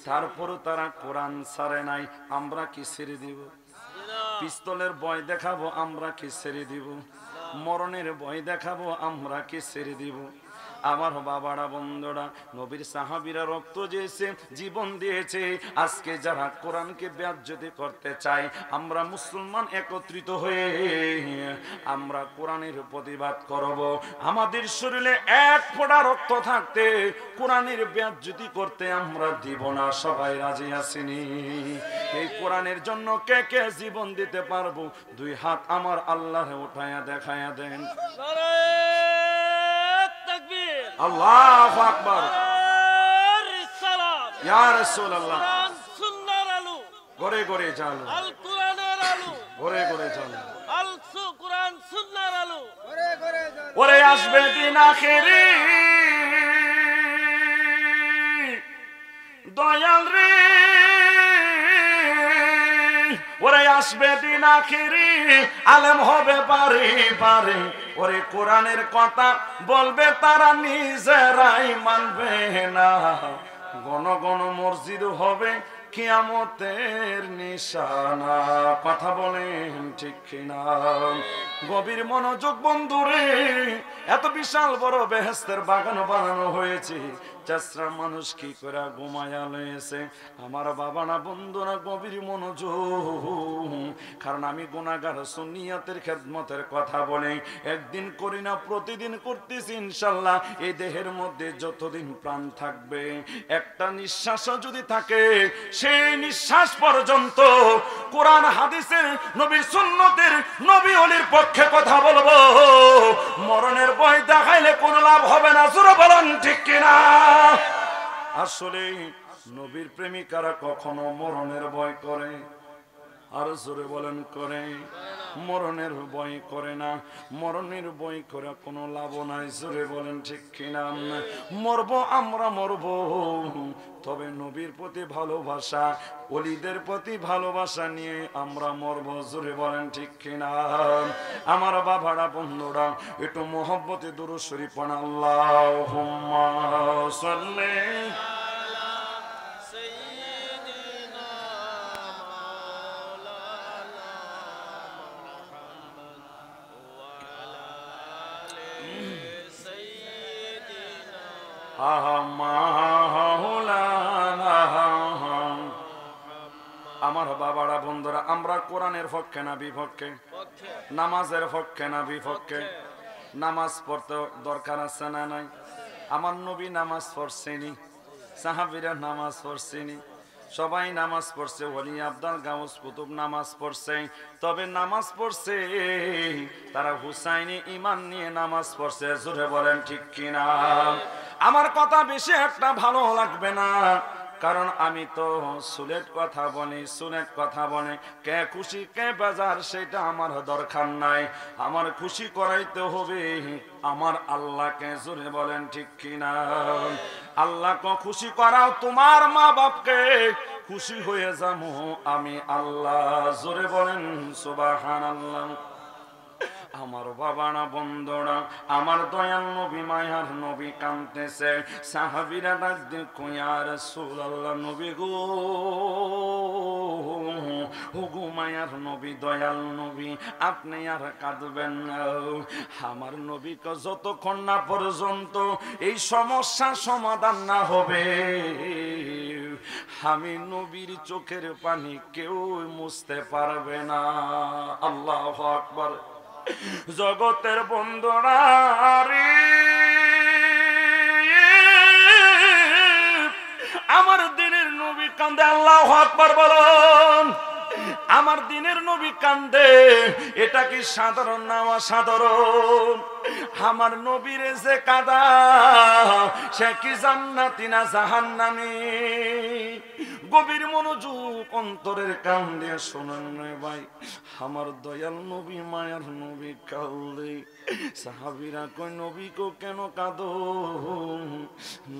তারপরও তারা কোরআন ছাড়ে নাই। আমরা কি ছেড়ে দিব? পিস্তলের ভয় দেখাবো, আমরা কি ছেড়ে দিব? মরণের ভয় দেখাবো, আমরা কি ছেড়ে দিব? আমার বাবারা, বন্ধুরা, নবীর সাহাবীরা রক্ত দিয়েছে, জীবন দিয়েছে। আজকে যারা কোরআনকে বেয়াজ্জতি করতে চায়, আমরা মুসলমান একত্রিত হয়ে আমরা কোরআনের প্রতিবাদ করব। আমাদের শরীরে এক ফোঁটা রক্ত থাকতে কোরআনের বেয়াজ্জতি করতে আমরা দিব না। সবাই রাজি আছেনি? এই কোরআনের জন্য কে কে জীবন দিতে পারবো? দুই হাত আমার আল্লাহরে উঠায়া দেখায়া দেন। আল্লাহু আকবার। ইয়া রাসূলুল্লাহ। সুন্নাহর আলো, ঘরে ঘরে চালো, আল কোরআনের আলো, ঘরে ঘরে চালো, আল কোরআন সুন্নাহর আলো। ওরে আসবে দিন আখেরি, দয়াল রে, ওরে আসবে দিন আখেরি, আলেম হবে পারে পারে, ওরে কোরআনের কথা বলবে তারা নিজেরাই মানবে না। গণ গণ মসজিদ হবে কিয়ামতের নিশানা। কথা বলেন ঠিক কিনা? গভীর মনোযোগ বন্ধুরে, এত বিশাল বড় বেহেশতের বাগান বানানো হয়েছে, চাষরা মানুষ কি করে ঘুমায়া লয়েছে। আমার বাবা না, বন্ধুরা, গভীর মনোযোগ, কারণ আমি গুনাহগার, সুন্নিয়তের খেদমতের কথা বলে একদিন করি না, প্রতিদিন করতেছি ইনশাল্লাহ। এই দেহের মধ্যে যতদিন প্রাণ থাকবে, একটা নিঃশ্বাসও যদি থাকে, সেই নিঃশ্বাস পর্যন্ত কোরআন হাদিসের, নবীর সুন্নতের, নবী ওলির পক্ষে কথা বলবো। মরণের ভয় দেখাইলে কোনো লাভ হবে না। জোরে বলেন ঠিক কিনা? আসলে নবীর প্রেমিকারা কখনো মরণের ভয় করে? আর জোরে বলেন করে? মরণের ভয় করে না। মরণের ভয় করে কোনো লাভ নাই। জোরে বলেন ঠিক কিনা? মরবো, আমরা মরবো, তবে নবীর প্রতি ভালোবাসা, ওলিদের প্রতি ভালোবাসা নিয়ে আমরা মরবো। জোরে বলেন ঠিক কিনা? আমার বাবারা, বন্ধুরা, একটু মোহব্বতে দুরূদ শরীফ পড়া। আল্লাহুম্মা সাল্লি আমার বাবারা, বন্ধুরা, আমরা কোরআনের পক্ষে না বিপক্ষে? নামাজের পক্ষে না বিপক্ষে? নামাজ পড়তে দরকার আছে না নাই? আমার নবী নামাজ পড়ছেনি, সাহাবীরা নামাজ পড়ছেনি, সবাই নামাজ পড়ছে, ওলি আব্দাল গাউস কুতুব নামাজ পড়ছে। তবে নামাজ পড়ছে তারা হুসাইনি ঈমান নিয়ে নামাজ পড়ছে। জোরে বলেন ঠিক কিনা? আমার কথা বেশি একটা ভালো লাগবে না, কারণ আমি তো সুলেট কথা বলি, সুলেট কথা বলে কে খুশি কে বেজার সেটা আমার দরকার নাই। আমার খুশি করাইতে হবে আমার আল্লাহকে। জোরে বলেন ঠিক কিনা? আল্লাহকে খুশি করাও, তোমার মা বাপকে খুশি হয়ে যাবো আমি আল্লাহ। জোরে বলেন সুবহানাল্লাহ। আমার বাবা না, বন্ধুরা, আমার দয়াল নবী, মায়ার নবী কাঁদতেছে। সাহাবীরা ডাক দিয়ে কয়, ইয়া রাসূলুল্লাহ, নবী গো, ওগো মায়ার নবী, দয়াল নবী, আপনি আর কাঁদবেন না। আমার নবীকে যতক্ষণ না পর্যন্ত এই সমস্যার সমাধান না হবে, আমি নবীর চোখের পানি কেউ মুছতে পারবে না। আল্লাহু আকবার। জগতের বন্ধুরা রে, আমার দিনের নবী কান্দে। আল্লাহু আকবার বলুন। আমার দিনের নবী কান্দে, এটা কি সাধারণ না অসাধারণ? আমার নবীর যে কাঁদা, সে কি জান্নাতি না জাহান্নামী? গভীর মনোযোগ অন্তরের কান দিয়ে শোনেন রে ভাই, আমার দয়াল নবী মায়ার নবী কাঁদে। সাহাবীরা কয় নবী কো কেন কাঁদো?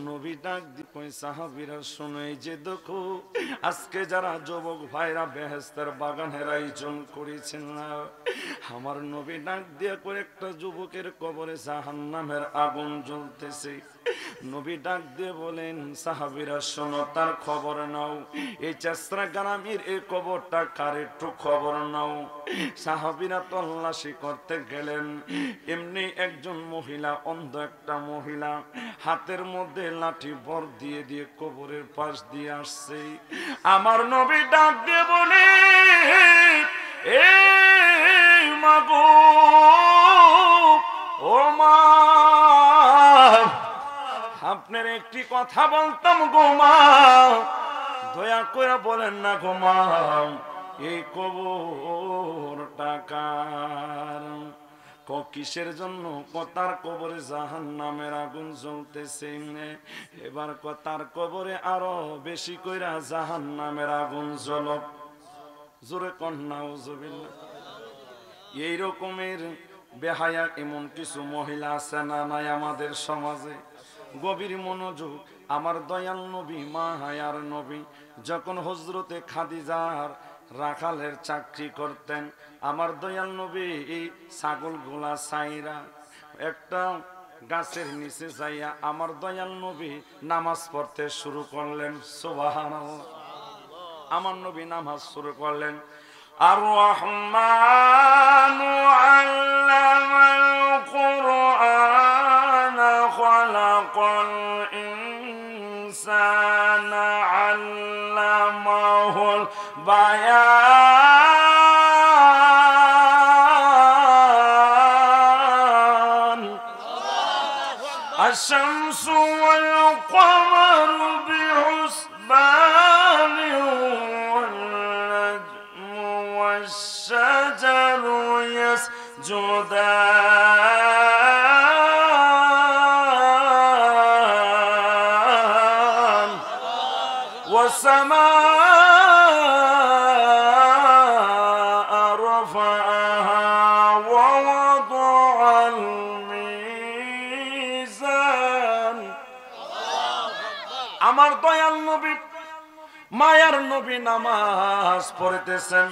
নবী ডাক দি কয় সাহাবীরা শুনে যে দেখো আজকে যারা যুবক ভাইরা বেহেশতের বাগানের আয়োজন করেছেন না, আমার নবী ডাক দিয়ে করে একটা যুবকের কবরে জাহান্নামের আগুন জ্বলতেছে। নবী ডাক দিয়ে বলেন সাহাবীরা শোনো তার খবর নাও, এই চেষ্টা গ্রামের এই কবরটা কার একটু খবর নাও। সাহাবীরা তল্লাশি করতে গেলেন, এমনি একজন মহিলা, অন্ধ একটা মহিলা, হাতের মধ্যে লাঠি ভর দিয়ে দিয়ে কবরের পাশ দিয়ে আসছে। আমার নবী ডাক দিয়ে বলে এই মাগো, ও মা, আপনার একটি কথা বলতাম গো মা, দয়া করে বলেন না গো মা, এই কবর টাকার কিসের জন্য? কথার কবরে জাহান্নামের আগুন জ্বলতেছে। এবার কথার কবরে আরো বেশি কইরা জাহান্নামের আগুন জ্বলক। জোরে কন্যা উজুবিল্লাহ। এই রকমের বেহায়া এমন কিছু মহিলা আছে না নাই আমাদের সমাজে? গভীর মনোযোগ, আমার দয়াল নবী মায়ার নবী যখন হযরতে খাদিজার রাখালের চাকরি করতেন, আমার দয়াল নবী এই ছাগলগুলা ছাইরা একটা গাছের নিচে যাইয়া আমার দয়াল নবী নামাজ পড়তে শুরু করলেন। সুবহানাল্লাহ। আমার নবী নামাজ শুরু করলেন। আর রহমানু আল্লামাল কুরআন খালাকাল ইনসানা আল্লামাহুল বায়ান। আশ-শামসু ওয়াল কমারু বিহুসবান والشجر يسجدان والسماء رفعها ووضع الميزان। আমার দয়াল নবী মায়ার নবী নামাজ পড়তেছেন।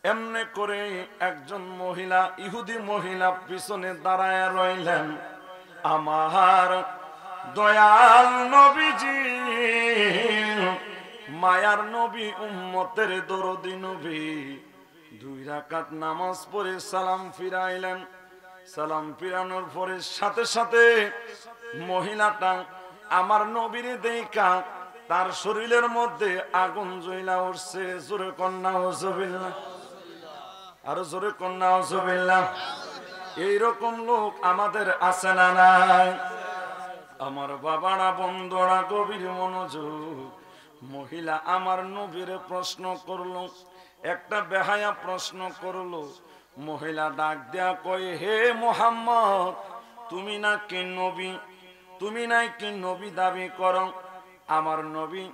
এমনি করে একজন মহিলা, ইহুদি মহিলা পিছনে দাঁড়ায় রইলেন। আমার দয়াল নবীজি মায়ার নবী উম্মতের দরদি নবী 2 রাকাত নামাজ পড়ে সালাম ফিরাইলেন। সালাম ফিরানোর পরে সাথে সাথে মহিলাটা আমার নবীর দেখা তার শরীরের মধ্যে আগুন জ্বলা উঠছে। জোরে কন্যা হুজুবিল্লাহ, আরো জোরে কন্যা হুজুবিল্লাহ। এইরকম লোক আমাদের আছে না নাই? আমার বাবারা বন্ধুরা গভীর মনোযোগ, মহিলা আমার নবীর প্রশ্ন করলো, একটা বেহায়া প্রশ্ন করলো। মহিলা ডাক দেয়া কয় হে মুহাম্মদ, তুমি নাকি নবী? তুমি নাকি নবী দাবি করো? আমার নবী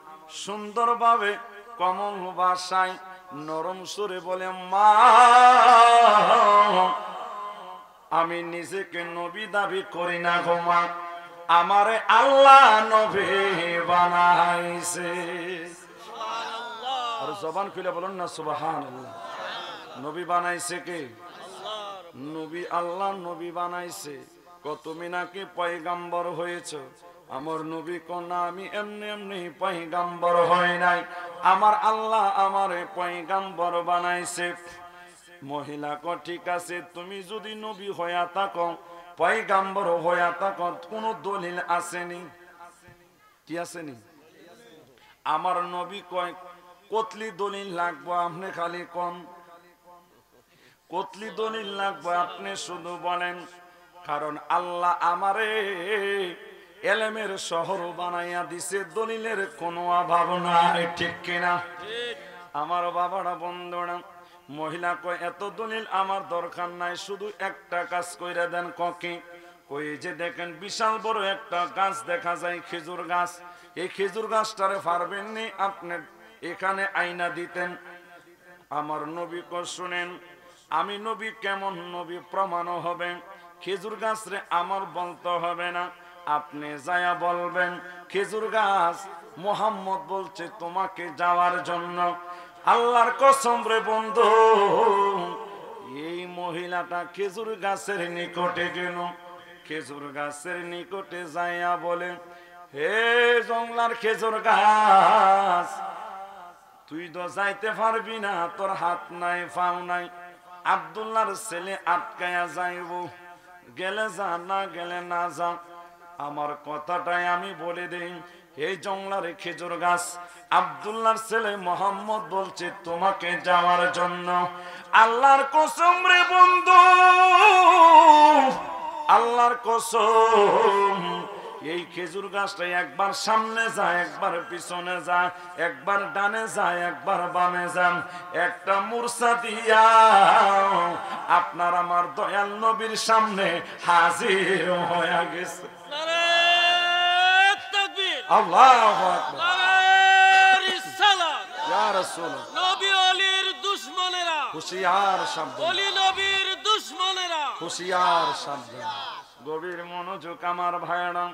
সুন্দরভাবে কমল ভাষায় নরম সুরে বলে মা, আমি নিজেকে নবী দাবি করি না গো মা, আমারে আল্লাহ নবী বানাইছে। আর জবান খুলে বলুন না সুবহানাল্লাহ। নবী বানাইছে কে? নবী আল্লাহ নবী বানাইছে। তুমি নাকি পয়গাম্বর হয়েছে? আমার নবী কন্যা আমি এমনি এমনি পয়গাম্বর হই নাই, আমার আল্লাহ আমারে পয়গাম্বর বানাইছে। মহিলা ক ঠিক আছে, তুমি যদি নবী হইয়া থাকো, পয়গাম্বর হইয়া থাকো, কোন দলিল আসেনি? কি আসেনি? আমার নবী কয় কতলি দলিল লাগবো? আপনি খালি কোন কতলি দলিল লাগবো? আপনি শুধু বলেন। কারণ আল্লাহ আমারে এলেমের শহর বানাইয়া দিছে, দলিলের কোনো অভাব নাই। ঠিক কিনা? আমার বাবারা বন্ধুরা, মহিলা কয় এত দলিল আমার দরকার নাই, শুধু একটা কাজ কইরা দেন। ককি? কই যে দেখেন বিশাল বড় একটা গাছ দেখা যায়, খেজুর গাছ। এই খেজুর গাছটারে পারবেননি আপনি এখানে আয়না দিতেন। আমার নবী কো শুনেন, আমি নবী কেমন নবী প্রমাণও হবে। খেজুর গাছ রে আমার বলতে হবে না, আপনি যায়া বলবেন খেজুর গাছ মোহাম্মদ বলছে তোমাকে যাওয়ার জন্য। আল্লাহর কসম রে বন্ধু, এই মহিলাটা খেজুর গাছের নিকটে গেল। খেজুর গাছের নিকটে যাইয়া বলে, হে জংলার খেজুর গাছ, তুই তো যাইতে পারবি না, তোর হাত নাই পাও নাই। আব্দুল্লাহর ছেলে আটকায়া যাইব, গেলে যা, না গেলে না যা। আমার কথাটাই আমি বলে দেই, এই জংলার খেজুর গাছ, আব্দুল্লাহর ছেলে মোহাম্মদ বলছে তোমাকে যাওয়ার জন্য। আল্লাহর কসম রে বন্ধু, আল্লাহর কসম, এই খেজুর গাছটা একবার সামনে যায়, একবার পিছনে যায়, একবার ডানে যায়, একবার বামে যান, একটা মূর্ছা দিয়া আপনার আমার দয়াল নবীর সামনে হাজির হয়ে গেছে। নারে তাকবীর, আল্লাহু আকবার, নারে রিসালাত। ইয়া রাসূলুল্লাহ, নবী ওলির দুশমনেরা, হুশিয়ার সাবধান, ওলি নবীর দুশমনেরা, হুশিয়ার সাবধান। গভীর মনোযোগ আমার ভাইরা।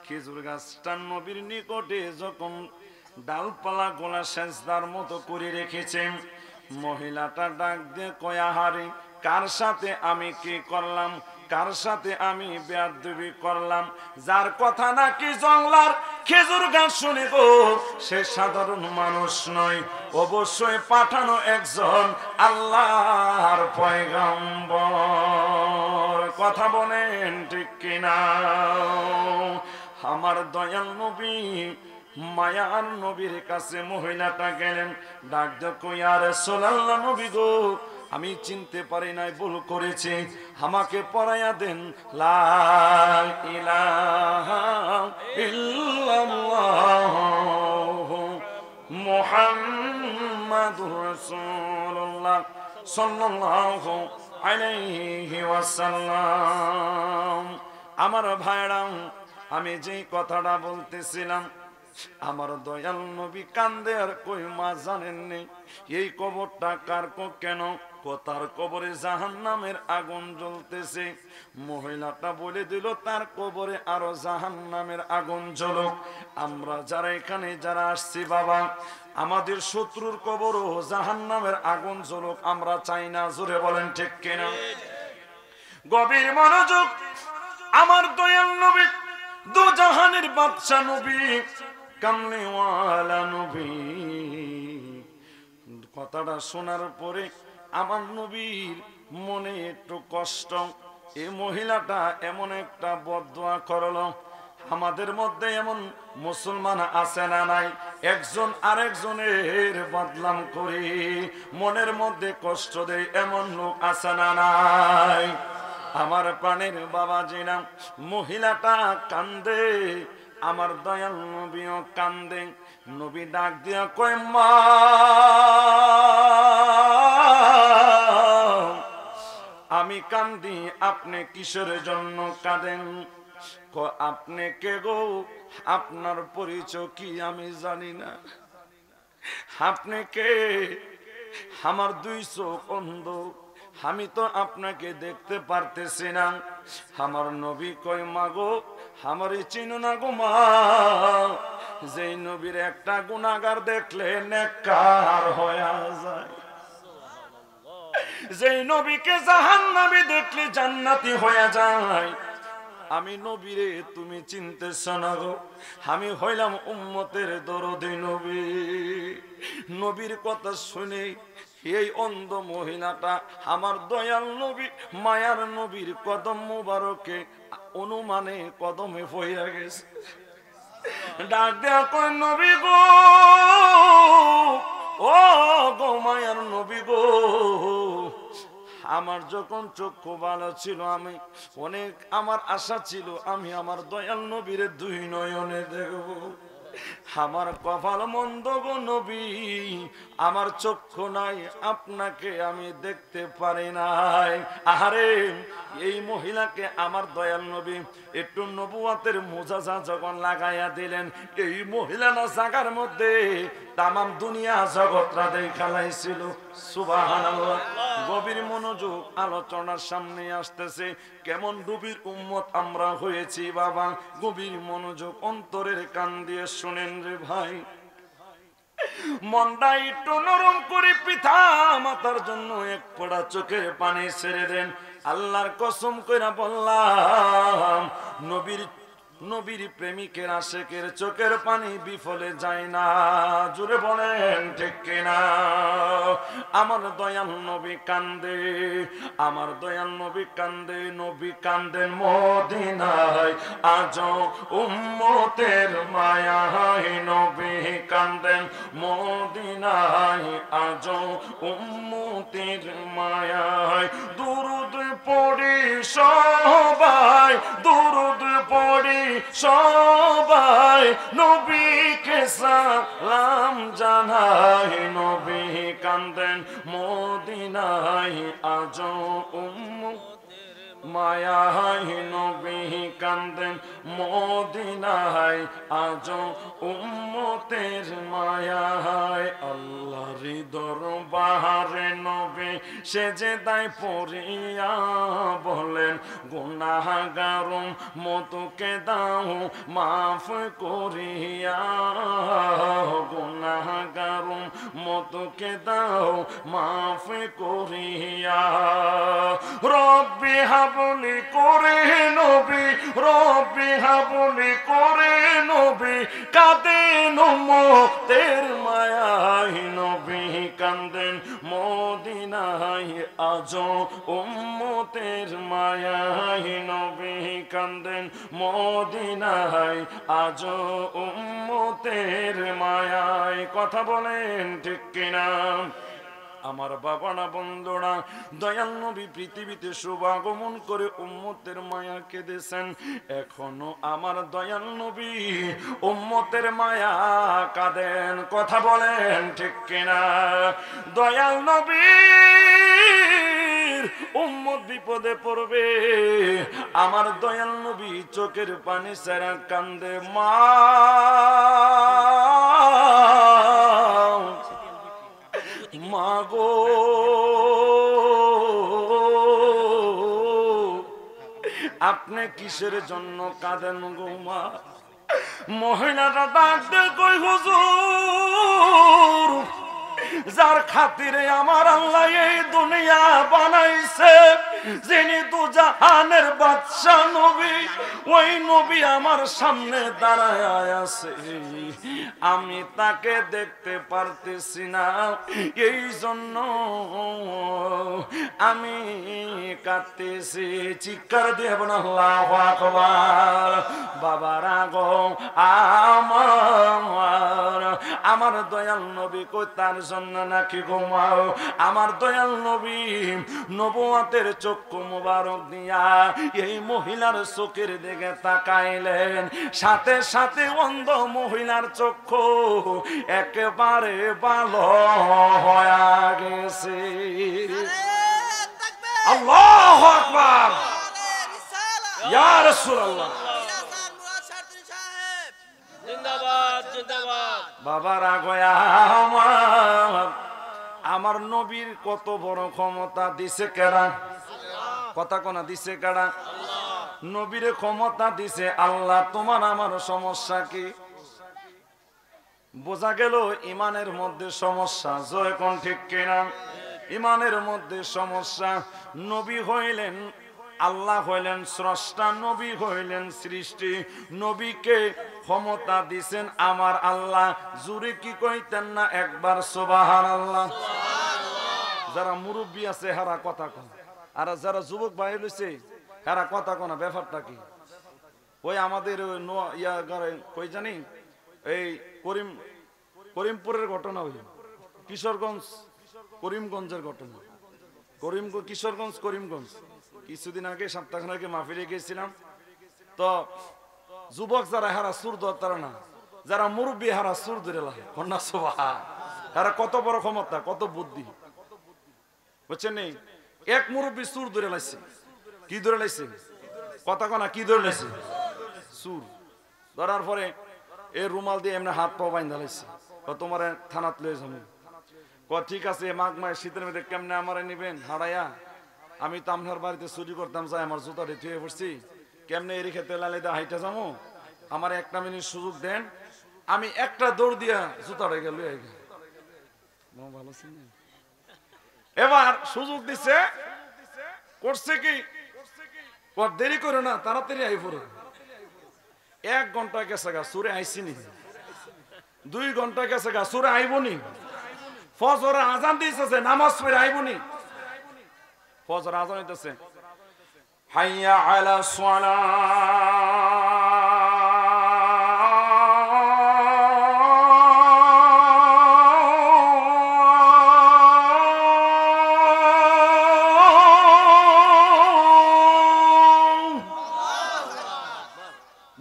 খেজুর গাছটা নবীর নিকটে যখন ডালপালা গোলা সেজদার মতো করে রেখেছেন, মহিলাটা ডাক দিয়ে কয়া হারে, কার সাথে আমি কি করলাম, কার সাথে আমি বেয়াদবি করলাম? যার কথা নাকি জংলার খেজুর গাছ শুনে গো, সে সাধারণ মানুষ নয়, অবশ্যই পাঠানো একজন আল্লাহর পয়গম্বর। কথা বলেন ঠিক কিনা? আমার দয়াল নবী মায়ার নবীর কাছে মহিলাটা গেলেন, ডাক দেখো ইয়া রাসূলুল্লাহ, নবী গো, আমি চিনতে পারি নাই, ভুল করেছি, আমাকে পড়াইয়া দেন লা ইলাহা ইল্লাল্লাহ মুহাম্মাদুর রাসূলুল্লাহ সাল্লাল্লাহু আলাইহি ওয়াসাল্লাম। আমার ভাইরা, আমি যেই কথাটা বলতেছিলাম, আমার দয়াল নবী কান্দে আর কই মা জানেননি এই কবরটা কার, কেন তার কবরে জাহান্নামের আগুন জ্বলতেছে। মহিলাটা বলে দিল তার কবরে আরো জাহান্নামের আগুন জ্বলুক। আমরা যারা এখানে যারা আসছি বাবা, আমাদের শত্রুর কবরও জাহান্নামের আগুন জ্বলুক আমরা চাই না। জোরে বলেন ঠিক কিনা? গভীর মনোযোগ। আমার দয়াল নবী, দু জাহানের বাদশা নবী, কামলিওয়ালা নবী, কথাটা শোনার পরে আমার নবীর মনে একটু কষ্ট। এই মহিলাটা এমন একটা বদদোয়া করলো। আমাদের মধ্যে এমন মুসলমান আছে না নাই, একজন আরেকজনের বদনাম করি, মনের মধ্যে কষ্ট দেয়, এমন লোক আছে না নাই? আমার প্রাণের বাবা জিনা, মহিলাটা কান্দে, আমার দয়াল নবীও কান্দে। নবী ডাক দিয়া কয়, মা আমি কান্দি, আপনি কিসের জন্য কাঁদেন? আপনি কে গো? আপনার পরিচয় কি আমি জানি না। আপনি কে? আমার দুই চোখ অন্ধ, আমি তো আপনাকে দেখতে পারতেছি না। আমার নবী কয়, মা গো, আমারে চিনো না গো মা? যেই নবীর একটা গুনাহগার দেখলে নেককার হয়ে যায়, যেই নবীকে জাহান্নামী দেখলে জান্নাতি হয়ে যায়, আমি নবীরে তুমি চিনতেছ না গো? আমি হইলাম উম্মতের দরদি নবী। নবীর কথা শুনে এই অন্ধ মহিলাটা আমার দয়াল নবী মায়ার নবীর কদম মুবারকে অনুমানে কদমে পইরা গেছে। ডাক দেয়া কই, নবী গো, ও গো মায়ার নবী গো, আমার যখন চক্ষু ভালো ছিল, আমি অনেক আমার আশা ছিল আমি আমার দয়াল নবীর দুই নয়নে দেখব। আমার কপাল মন্দ গো নবী, আমার চক্ষু নাই, আপনাকে আমি দেখতে পারি নাই। আরে এই মহিলাকে আমার দয়াল নবী একটু নবুয়াতের মুজাজা যখন লাগাইয়া দিলেন, এই মহিলা না জায়গার মধ্যে তামাম দুনিয়া জগৎরা দেখা লাইছিল। সুবহানাল্লাহ। গভীর মনোযোগ আলোচনার সামনে আসতেছে। কেমন নবীর উম্মত আমরা হয়েছি বাবা, গভীর মনোযোগ অন্তরের কান দিয়ে শুনেন রে ভাই। মনটা একটু নরম করে পিতা মাতার জন্য এক ফোঁটা চোখের পানি ছেড়ে দেন। আল্লাহর কসম কইরা বললাম, নবীর প্রেমিকের আশেকের চোখের পানি বিফলে যায় না। জুড়ে বলেন ঠিক কিনা? আমার দয়াল নবী কান্দে, আমার দয়াল নবী কান্দে, নবী কান্দেন মদিনায় আজ উম্মতের মায়ায়, নবী কান্দেন মদিনায় আজ উম্মতের মায়ায়। দুরুদ পড়ি সবাই, দুরুদ পড়ি সবাই, নবীকে সালাম জানাই, নবী কান্দেন মদিনায় আজ উম্মতের মায়ায়, নবী কান্দেন মদিনায় আজ উম্মতের মায়ায়। আল্লাহর দরবারে নবী সেজে দায় পড়িয়া বলেন, গুনাহগার মতকে দাও মাফ করিয়া, গুনাহগার মতকে দাও মাফ করিয়া। রব্বি হাবলি করে নবী, রব্বি হাবলি করে নবী, কাঁদেন উম্মতের মায়ায়, নবী কান্দেন মদিনায় আজ উম্মতের মায়ায়, নবী কান্দেন মদিনায় আজ উম্মতের মায়ায়। কথা বলেন ঠিক কিনা? আমার বাবা না বন্ধুরা, দয়াল নবী পৃথিবীতে শুভাগমন করে উম্মতের মায়া কেঁদেছেন। এখনো আমার দয়াল নবী উম্মতের মায়া কাঁদেন। কথা বলেন ঠিক কিনা? দয়াল নবী উম্মত বিপদে পড়বে, আমার দয়াল নবী চোখের পানি ছেড়ে কান্দে, মা মাগো আপনি কিসের জন্য কাঁদেন গো মা? মহিলাটা ডাকতে কই, হুজুর যার খাতিরে আমার আল্লাহ এই দুনিয়া বানাইছে, যিনি দু জাহানের বাদশা নবী, ওই নবী আমার সামনে দাঁড়ায় আছে, আমি তাকে দেখতে পারতেছি না, এই জন্য আমি কাঁদতেছি। চিৎকার দিয়ে বলেন আল্লাহু আকবার। বাবারা গো আমার দয়াল নবী কই তার জন্য নাকি ঘুমাও? আমার দয়াল নবী নবুয়তের চক্ষু মুবারক দিয়া এই মহিলার চোখের দিকে তাকাইলেন, সাথে সাথে অন্ধ মহিলার চক্ষু একেবারে ভালো হয়ে গেছে। আল্লাহু আকবার, ইয়া রাসূলুল্লাহ। জিন্দাবাদ জিন্দাবাদ। বাবারা গয়া আমার নবীর কত বড় ক্ষমতা দিছে কেডা? কথা কোনা দিছে কেডা? নবীর ক্ষমতা দিছে আল্লাহ। তোমার আমার সমস্যা কি? বোঝা গেল ইমানের মধ্যে সমস্যা। জয় কোন ঠিক কিনা? ইমানের মধ্যে সমস্যা। নবী হইলেন আল্লাহ, হইলেন স্রষ্টা, নবী হইলেন সৃষ্টি। নবীকে ক্ষমতা দিছেন আমার আল্লাহ। জুড়ে কি কইতেন না একবার সুবহানাল্লাহ? যারা মুরব্বী আছে হারা কথা কন, আর যারা যুবক ভাই লইছে হারা কথা কন। ব্যাপারটা কি? ওই আমাদের ইয়া কই জানি এই করিমপুরের ঘটনা, ওই কিশোরগঞ্জ করিমগঞ্জের ঘটনা। কিশোরগঞ্জ করিমগঞ্জ কিছুদিন আগে, সপ্তাহখান আগে মাহফিলে গেছিলাম। তো যুবক যারা হারা সুর তারা না, যারা মুরব্বী হারা সুর ধরে লাগে কন্যা সোভা তারা কত বড় ক্ষমতা কত বুদ্ধি বুঝছেন নেই এক মুরব্বী সুর ধরে লাইছে কি ধরে লাইছে কথা কনা কি ধরে লাইছে সুর ধরার পরে এই রুমাল দিয়ে এমনি হাত পা বাইন্ধা লাইছে তোমার থানাত লয়ে যাবো ঠিক আছে মাঘ মাস শীতের মধ্যে কেমনে আমারে নিবেন হারাইয়া আমি তো আপনার বাড়িতে চুরি করতাম যাই আমার জুতা রেখে পড়ছি কেমনে এরি খেতে লাইলে হাইটা যাবো আমার একটা মিনিট সুযোগ দেন আমি একটা দৌড় দিয়া জুতা রেখে লুয়ে ভালো এবার সুযোগ দিছে করছে কি দেরি করে না তাড়াতাড়ি আই পড়ো 1 ঘন্টা গেছে গা সুরে আইসিনি 2 ঘন্টা গেছে গা সুরে আইবনি ফজর আজান দিতেছে নামাজ পড়ে আইবনি ফজর আজান হইতেছে হাইয়া আলা সালাহ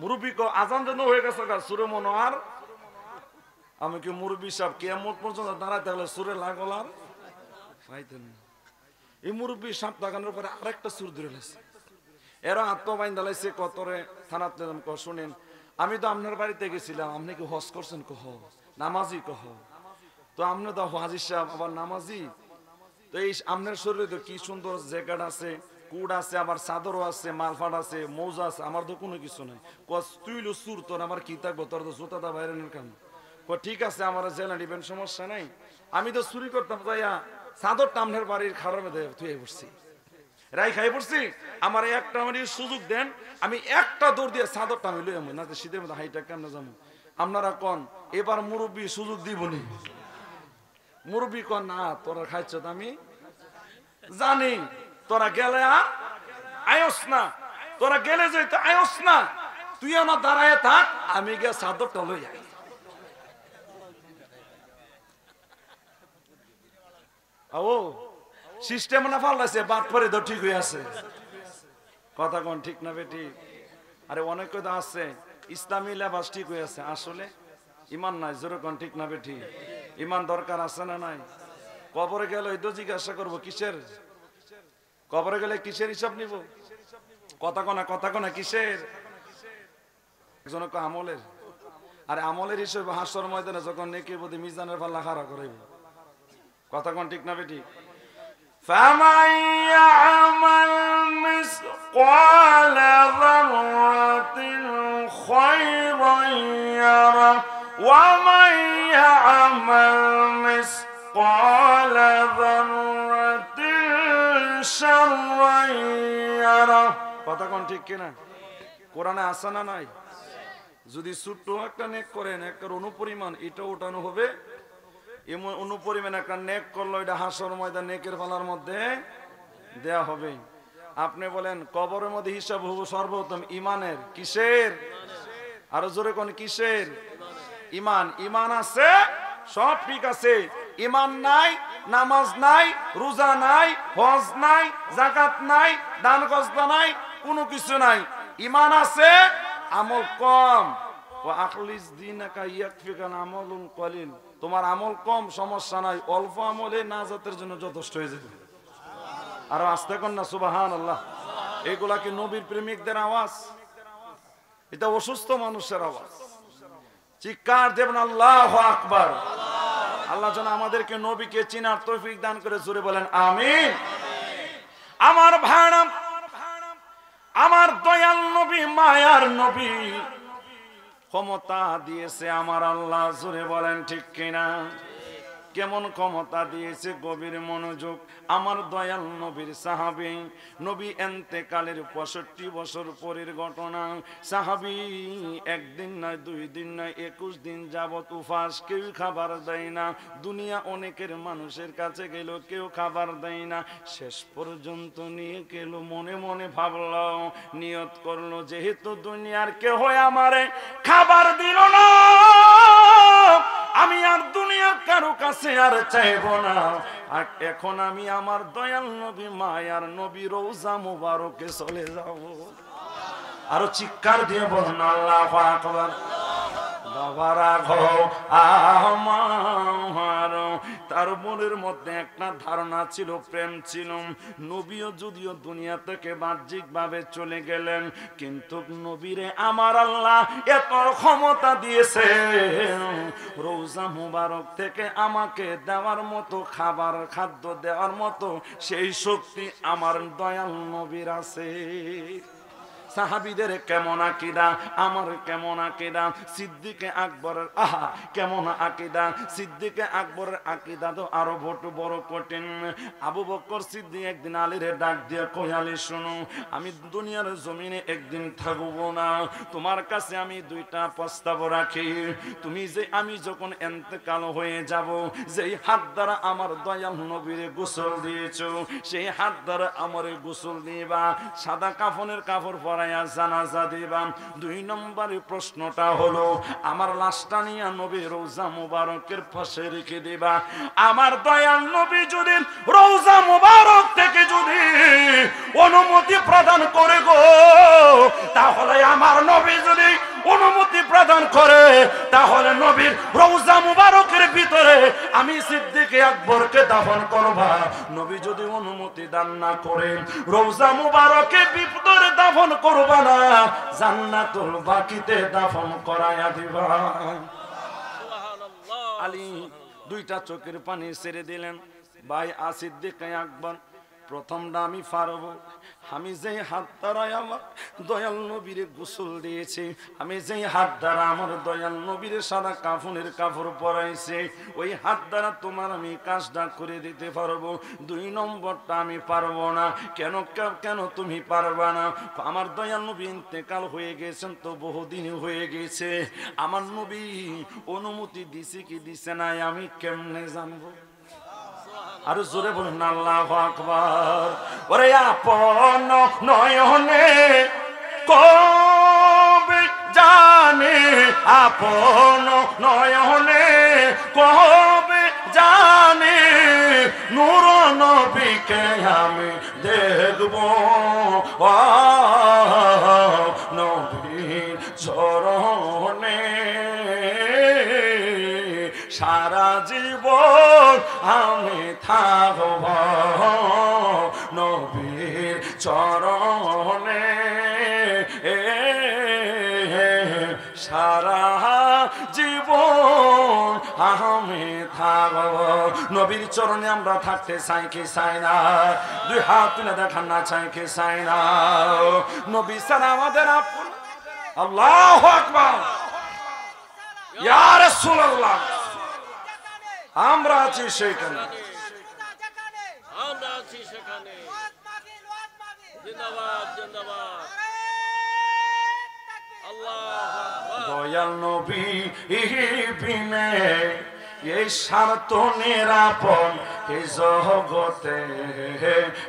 মুরব্বী কো আজান যেন হয়ে গেছে গা সুরে মনোয়ার আমি কি মুরব্বী সাহেব কিয়ামত পর্যন্ত দাঁড়াতে হলে সুরে লাগল আর পাইতেন এই মুরব্বী সাপ লাগানোর পরে আরেকটা সুর ধরে লাগছে এরা আত্মবাইন দালাইছে কতরে থানাত শুনেন আমি তো আপনার বাড়িতে গেছিলাম আপনি কি হজ করছেন কহ নামাজি কহ তো আপনি তো হাজির সাহেব আবার নামাজি তো এই আপনার শরীরে তো কি সুন্দর জ্যাকেট আছে কুড আছে আবার চাদরও আছে মালফাট আছে মৌজা আছে আমার তো কোনো কিছু নাই তুইলো সুর তোর আমার কি থাকবো তোর তো জুতাটা বাইরের কাম ঠিক আছে আমার জেলা নিবেন সমস্যা নাই আমি তো চুরি করতাম যাইয়া চাদর টামনের বাড়ির খারাপ ধুয়ে পড়ছি রাই খাই পড়ছি আমার একটা মিনিট সুযোগ দেন আমি একটা দৌড় দিয়ে চাদর টামি লই আমি না শীতের মধ্যে হাইটা কেমনে যাবো আপনারা কন এবার মুরব্বী সুযোগ দিবনি মুরব্বী কন না তোরা খাইছ আমি জানি তোরা গেলে আর আয়স না তোরা গেলে যাইতে আয়স না তুই আমার দাঁড়ায় থাক আমি গিয়ে চাদরটা লই যাই ও সিস্টেম না ফাল্লাইছে বাদ পরে তো ঠিক হয়ে আছে কথা কোন ঠিক না বেটি আরে অনেক কথা আছে ইসলামী লেবাস ঠিক হয়ে আছে আসলে ইমান নাই জোরে কোন ঠিক না বেটি ইমান দরকার আছে না নাই কবরে গেলে ওই তো জিজ্ঞাসা করবো কিসের কবরে গেলে কিসের হিসাব নিব কথা কোনা কিসের একজন আমলের আরে আমলের হিসেবে হাসর ময়দানে যখন নেকির প্রতি মিজানের পাল্লা খাড়া করাইব কথা কোন ঠিক না বেটি فَمَن يَعْمَلْ مِثْقَالَ ذَرَّةٍ خَيْرًا يَرَهُ وَمَن يَعْمَلْ مِثْقَالَ ذَرَّةٍ شَرًّا يَرَهُ কথা কোন ঠিক কিনা কোরআনে আছে না নাই যদি ছোট্ট একটা নেক করেন একটা অনুপরিমাণ এটা ওঠানো হবে এমন অনুপরিমাণ একটা নেক করলো এটা হাসর ময়দান নেকের পালার মধ্যে দেয়া হবে আপনি বলেন কবরের মধ্যে হিসাব হবো সর্বোত্তম ইমানের কিসের আরো জোরে কোন কিসের ইমান ইমান আছে সব ঠিক আছে ইমান নাই নামাজ নাই রোজা নাই হজ নাই যাকাত নাই দান গজলা নাই কোনো কিছু নাই ইমান আছে আমল কম ও আখলিস দিনাকা ইয়াকফিকা আমলুন কলিল তোমার আমল কম সমস্যা নাই অল্প আমলে নাজাতের জন্য যথেষ্ট হয়ে যাবে আর আস্তে কর না সুবহানাল্লাহ এগুলা কি নবীর প্রেমিকদের আওয়াজ এটা অসুস্থ মানুষের আওয়াজ চিৎকার দেবেন আল্লাহু আকবার আল্লাহ যেন আমাদেরকে নবীকে চিনার তৌফিক দান করে জোরে বলেন আমিন আমার ভাইরা আমার দয়াল নবী মায়ার নবী ক্ষমতা দিয়েছে আমার আল্লাহ জোরে বলেন ঠিক কিনা কেমন ক্ষমতা দিয়েছে গভীর মনোযোগ আমার দয়াল নবীর সাহাবী নবী ইন্তেকালের 65 বছর পরের ঘটনা সাহাবী একদিন নয় দুই দিন নয় 21 দিন যাবত উপাস কেউ খাবার দেয় না দুনিয়া অনেকের মানুষের কাছে গেল কেউ খাবার দেয় না শেষ পর্যন্ত নিয়ে গেল মনে মনে ভাবলো নিয়ত করলো যেহেতু দুনিয়ার কেউ আমারে খাবার দিল না আমি আর দুনিয়া কারো কাছে আর চাইব না আর এখন আমি আমার দয়াল নবী মায়ার নবী রওজা মুবারকে চলে যাব আরো চিৎকার দিয়ে বলুন আল্লাহু আকবার বাবারা গো আমার, তার মনের মধ্যে একটা ধারণা ছিল, প্রেম ছিল। নবীও যদিও দুনিয়া থেকে বাহ্যিক ভাবে চলে গেলেন, কিন্তু নবীরে আমার আল্লাহ এত ক্ষমতা দিয়েছে, রোজা মুবারক থেকে আমাকে দেওয়ার মতো, খাবার খাদ্য দেওয়ার মতো সেই শক্তি আমার দয়াল নবীর আছে। সাহাবীদের কেমন আকীদা, আমার কেমন আকীদা, সিদ্দিকে আকবরের আহা কেমন আকীদা। সিদ্দিকে আকবরের আকীদা তো আরো বড় কঠিন। আবু বকর সিদ্দিক একদিন আলীরে ডাক দিয়ে কই, আলী শোনো, আমি দুনিয়ার জমিনে একদিন থাকবো না, তোমার কাছে আমি দুইটা প্রস্তাব রাখি। তুমি যে আমি যখন ইন্তেকাল হয়ে যাব, যেই হাত দ্বারা আমার দয়াল নবীরে গোসল দিয়েছো, সেই হাত দ্বারা আমারে গোসল দিবা, সাদা কাফনের কাপড় পরা জানাজা দিবা। 2 নম্বরে প্রশ্নটা হলো, আমার লাশটা নিয়ে নবী রওজা মুবারকের পাশে রেখে দিবা। আমার দয়াল নবী যদি রওজা মুবারক থেকে যদি অনুমতি প্রদান করে গো, তাহলে আমার নবী যদি অনুমতি প্রদান করে, তাহলে নবীর রওজা মুবারকের ভিতরে আমি সিদ্দিকে আকবরকে দাফন করবা। নবী যদি অনুমতি দান না করে, রওজা মুবারকের ভিতরে দাফন করবা না, জান্নাতুল বাকিতে দাফন করায়া দিবা। আলী দুইটা চোখের পানি ছেড়ে দিলেন। ভাই সিদ্দিকে আকবর, প্রথমটা আমি পারবো। আমি যেই হাত দ্বারা আমার দয়াল নবীরে গোসল দিয়েছি, আমি যেই হাত দ্বারা আমার দয়াল নবীরে সাদা কাফনের কাপড় পরাইছে, ওই হাত দ্বারা তোমার আমি কাজটা করে দিতে পারবো। 2 নম্বরটা আমি পারবো না। কেন তুমি পারবা না? আমার দয়াল নবী ইন্তেকাল হয়ে গেছেন তো বহুদিন হয়ে গেছে, আমার নবী অনুমতি দিছে কি দিছে না আমি কেমনে জানবো? আর জোরে বলুন আল্লাহু আকবার। ওরে আপন নয়নে কবে জানে, আপন নয়নে কবে জানে, নূর নবীকে আমি দেখব, নবীর চরণে সারা জীবন আমি থাকব, নবীর চরণে সারা জীবন আমি থাকব। নবীর চরণে আমরা থাকতে চাই কি চাই না? 2 হাত তুলে দেখান না, চাই কি চাই না? নবী ছাড়া আমাদের আপন। আল্লাহু আকবার, ইয়া রাসূলুল্লাহ। আমরা আছি সেখানে, আমরা আছি সেখানে। জিন্দাবাদ জিন্দাবাদ, আল্লাহু আকবার। দয়াল নবী বিনে এই স্বার্থ নিরাপন এই জগতে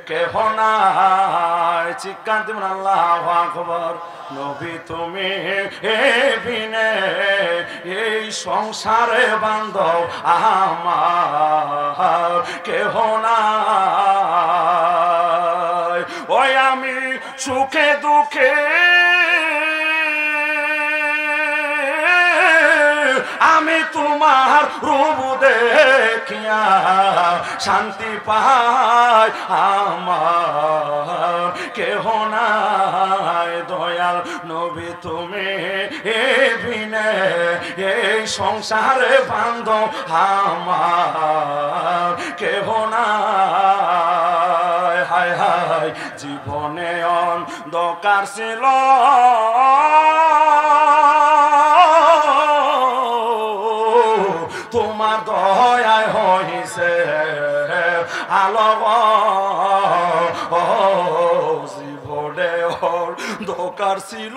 কেহ নাই। চিৎকার দিবেন আল্লাহু আকবার। নবী তুমি বিনে এই সংসারে বান্ধব আমার কেহ নাই। ওই আমি সুখে দুঃখে আমি তোমার রূপ দেখিয়া শান্তি পাই, আমার কেহ নাই। দয়াল নবী তুমি বিনে এই সংসারে বান্ধব আমার কেহ নাই। হায় হায় জীবনে অন্ধকার ছিল, তোমার দয়ায় হইছে আলো। জীবনে অন্ধকার ছিল,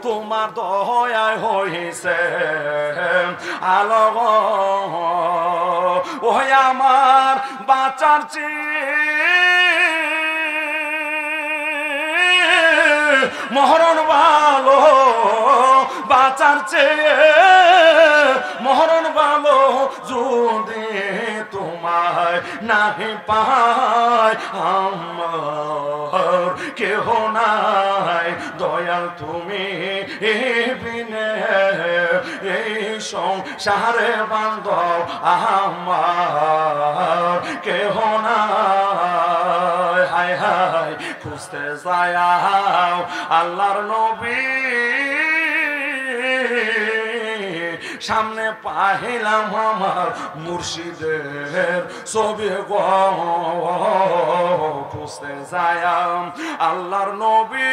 তোমার দয়ায় হইছে আলো। ওই আমার বাঁচার মরণ ভালো, বাঁচার চেয়ে মরণ ভালো, যদি তোমায় নাহি পায় আমার কেহ নাই। দয়াল দয়াল তুমি বিনে এই সংসারে বান্ধব আমার কেহ নাই। হায় হায় খুঁজতে যায় আল্লাহর নবী, সামনে পাহিলাম আমার মুর্শিদের ছবি গো। খুঁজতে যায় আল্লাহর নবী,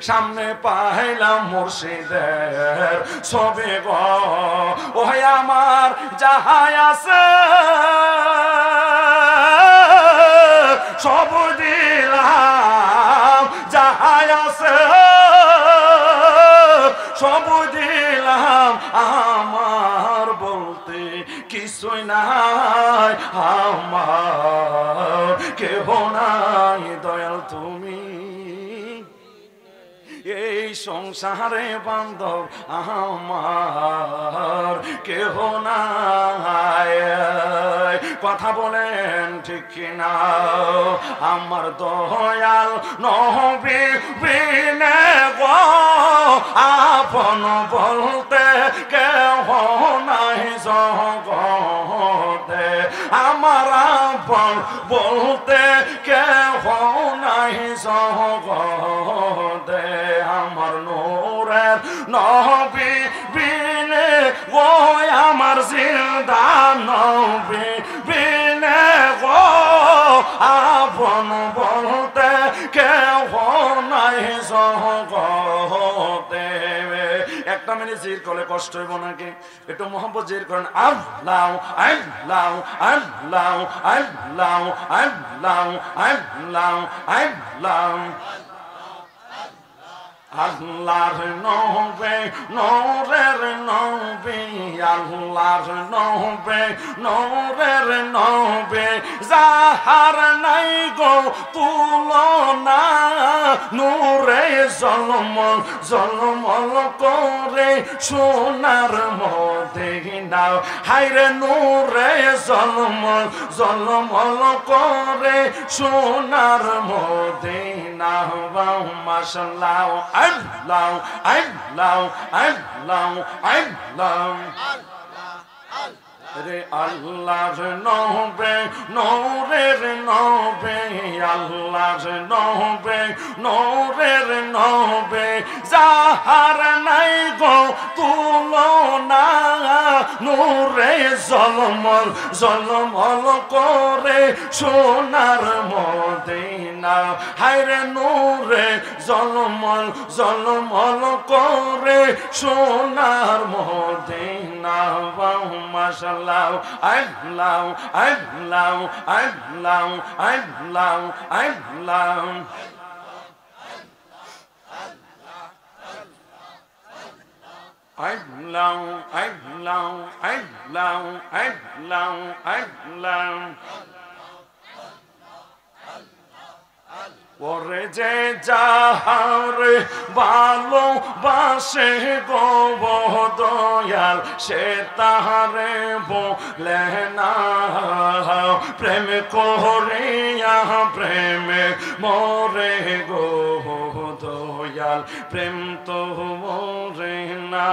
সামনে পাইলাম মুর্শিদের ছবি গো। ওই আমার যাহাই আছে সব দিলাম, যাহাই আছে সব দিলাম, আমার বলতে কিছুই নাই, আমার কেহ নাই দয়াল তুমি এই সংসারে বান্ধব আমার কেহ নাই। কথা বলেন ঠিক কিনা? আমার দয়াল নবী বিনে গো আপন বলতে কেহ নাই জগতে, আমার আপন বলতে কেহ নাই জগতে। আমার নূরের নবী বিনে ও আমার জিন্দা নবী বিনে গো আপন বলতে কেহ নাই জগতে। একটা মিনিট জির করলে কষ্ট হইব নাকি? একটু মোহাম্মদ জির করেন আল্লাহ আল্লাহ আল্লাহ আল্লাহ আল্লাহ আল্লাহ আল্লাহ। আল্লাহর নবী নূরের নবী, আল্লাহর নবী নূরের নবী, যাহার নাই গো তুলনা, নূরে ঝলমল ঝলমল করে সোনার মদিনা। হায়রে নূরে ঝলমল ঝলমল করে সোনার মদিনা। মাশাআল্লাহ আল্লাহ আল্লাহ আল্লাহ আল্লাহ। রে আল্লাহর নবী নূরের নবী, আল্লাহর নবী নূরের নবী, যাহার নাই গো তুলনা, নূরে ঝলমল ঝলমল করে সোনার মদিনা। হায়রে নূরে ঝলমল ঝলমল করে সোনার মদিনা। মাশাআল্লাহ আল্লাহ আল্লাহ আল্লাহ আল্লাহ আল্লাহ। আল্লাহ আল্লাহ আল্লাহ আল্লাহ আল্লাহ। ওরে যে যাহারে ভালোবাসে গো দয়াল, সে তাহারে বলে না প্রেম করিয়া প্রেমে মরে গো দয়াল। প্রেম তো মরে না,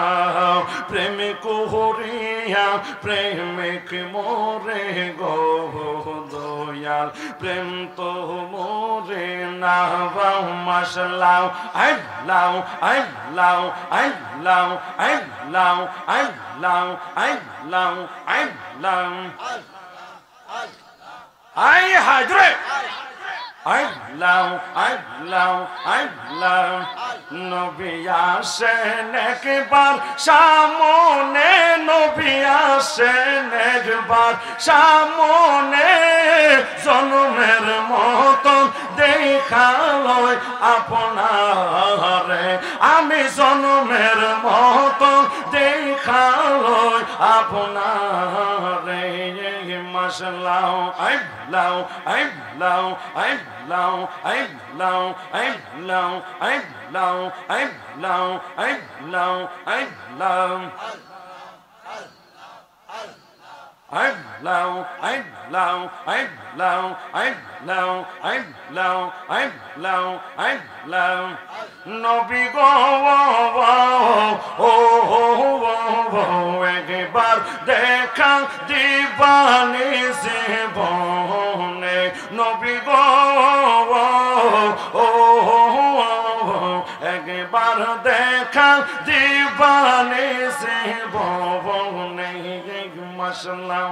প্রেম করিয়া প্রেমিক মরে গো দয়াল। প্রেম তো মরে না। মাশাআল্লাহ আল্লাহ আল্লাহ আল্লাহ আল্লাহ আল্লাহ আল্লাহ আল্লাহ। আই হাজরে আল্লাহ আল্লাহ আল্লাহ। নবী আসেন একবার সামনে, নবী আসেন একবার সামনে, জন্মের মতন দেখালয় আপনারে, আমি জন্মের মতন দেখালয় আপনারে। মাশাআল্লাহ আল্লাহ আল্লাহ আল্লাহ আল্লাহ আল্লাহ আল্লাহ আল্লাহ আল্লাহ আল্লাহ নবী গো একবার দেখা দিবানি জীবনে নবী গো একবার দেখা দিবানি জীবনে মাশাআল্লাহ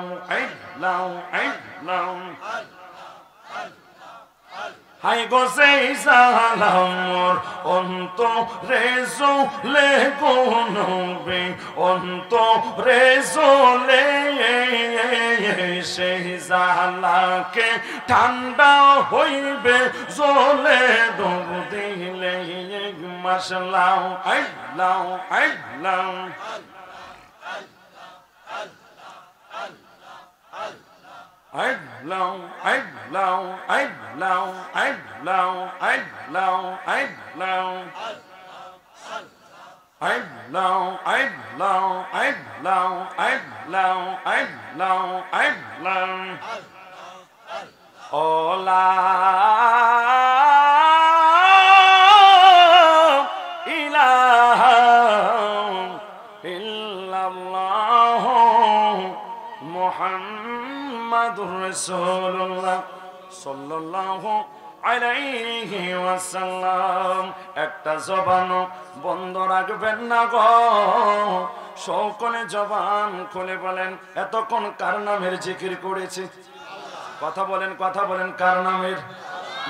হাই গো সেই সালামর অন্তরে জলে গো নবী অন্তরে জলে সেই জালাকে ঠান্ডা হইবে জলে ডুব দিলে মাশাআল্লাহ মুহাম্মাদুর রাসূলুল্লাহ সাল্লাল্লাহু আলাইহি ওয়াসাল্লাম। একটা জবান বন্ধ রাখবেন না গো, সকলে জবান খুলে বলেন এতক্ষণ কার নামের জিকির করেছে? কথা বলেন কার নামের?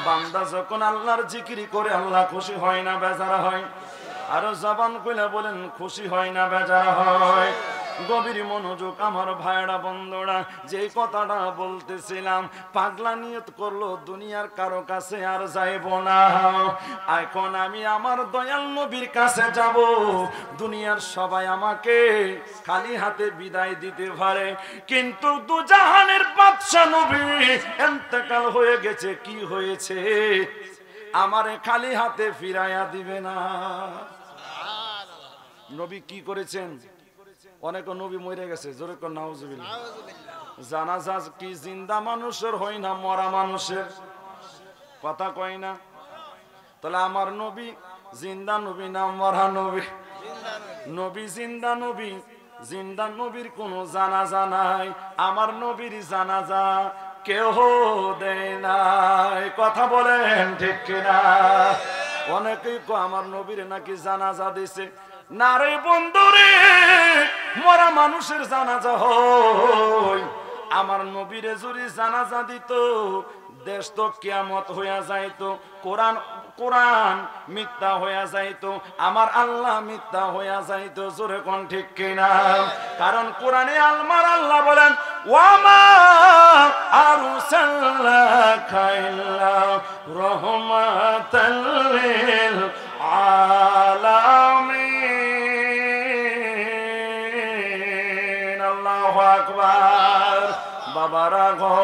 বান্দা যখন আল্লাহর জিকির করে আল্লাহ খুশি হয় না বেজার হয়? আরো জবান খুলে বলেন খুশি হয় না বেজার হয়? গভীর মনোযোগ আমার ভাইরা বন্ধুরা, যে কথাটা বলতেছিলাম, পাগলা নিয়ত করলো দুনিয়ার কারো কাছে আর যাইব না। এখন আমি আমার দয়াল নবীর কাছে যাব। দুনিয়ার সবাই আমাকে খালি হাতে বিদায় দিতে পারে, কিন্তু দুজাহানের বাদশা নবী ইন্তেকাল হয়ে গেছে। কি হয়েছে? আমারে খালি হাতে ফিরাইয়া দিবে না। নবী কি করেছেন? অনেক নবী মরে গেছে, জোরে কর নাউজুবিল্লাহ। জানাজা কি জিন্দা মানুষের হয় না মরা মানুষের? কথা কয় না। তাহলে আমার নবী জিন্দা নবী না মরা নবী? নবী জিন্দা নবী। জিন্দা নবীর কোনো জানাজা নাই, আমার নবীর জানাজা কেউ দেয় নাই। কথা বলেন ঠিক কিনা? অনেকেই আমার নবীর নাকি জানাজা দিছে। না রে বন্ধুরে, মরা মানুষের জানাজা হয়। আমার নবীরে যদি জানাজা দিত, দেশ তো কিয়ামত হইয়া যাইতো, কোরআন মিথ্যা হইয়া যাইতো, আমার আল্লাহ মিথ্যা হইয়া যাইতো। জোরে কোন ঠিক কিনা? কারণ কোরআনে আল্লাহ বলেন ওয়ামা আরসালনাকা ইল্লা রাহমাতাল লিল আলামিন। আল্লাহু আকবার। বাবারা গো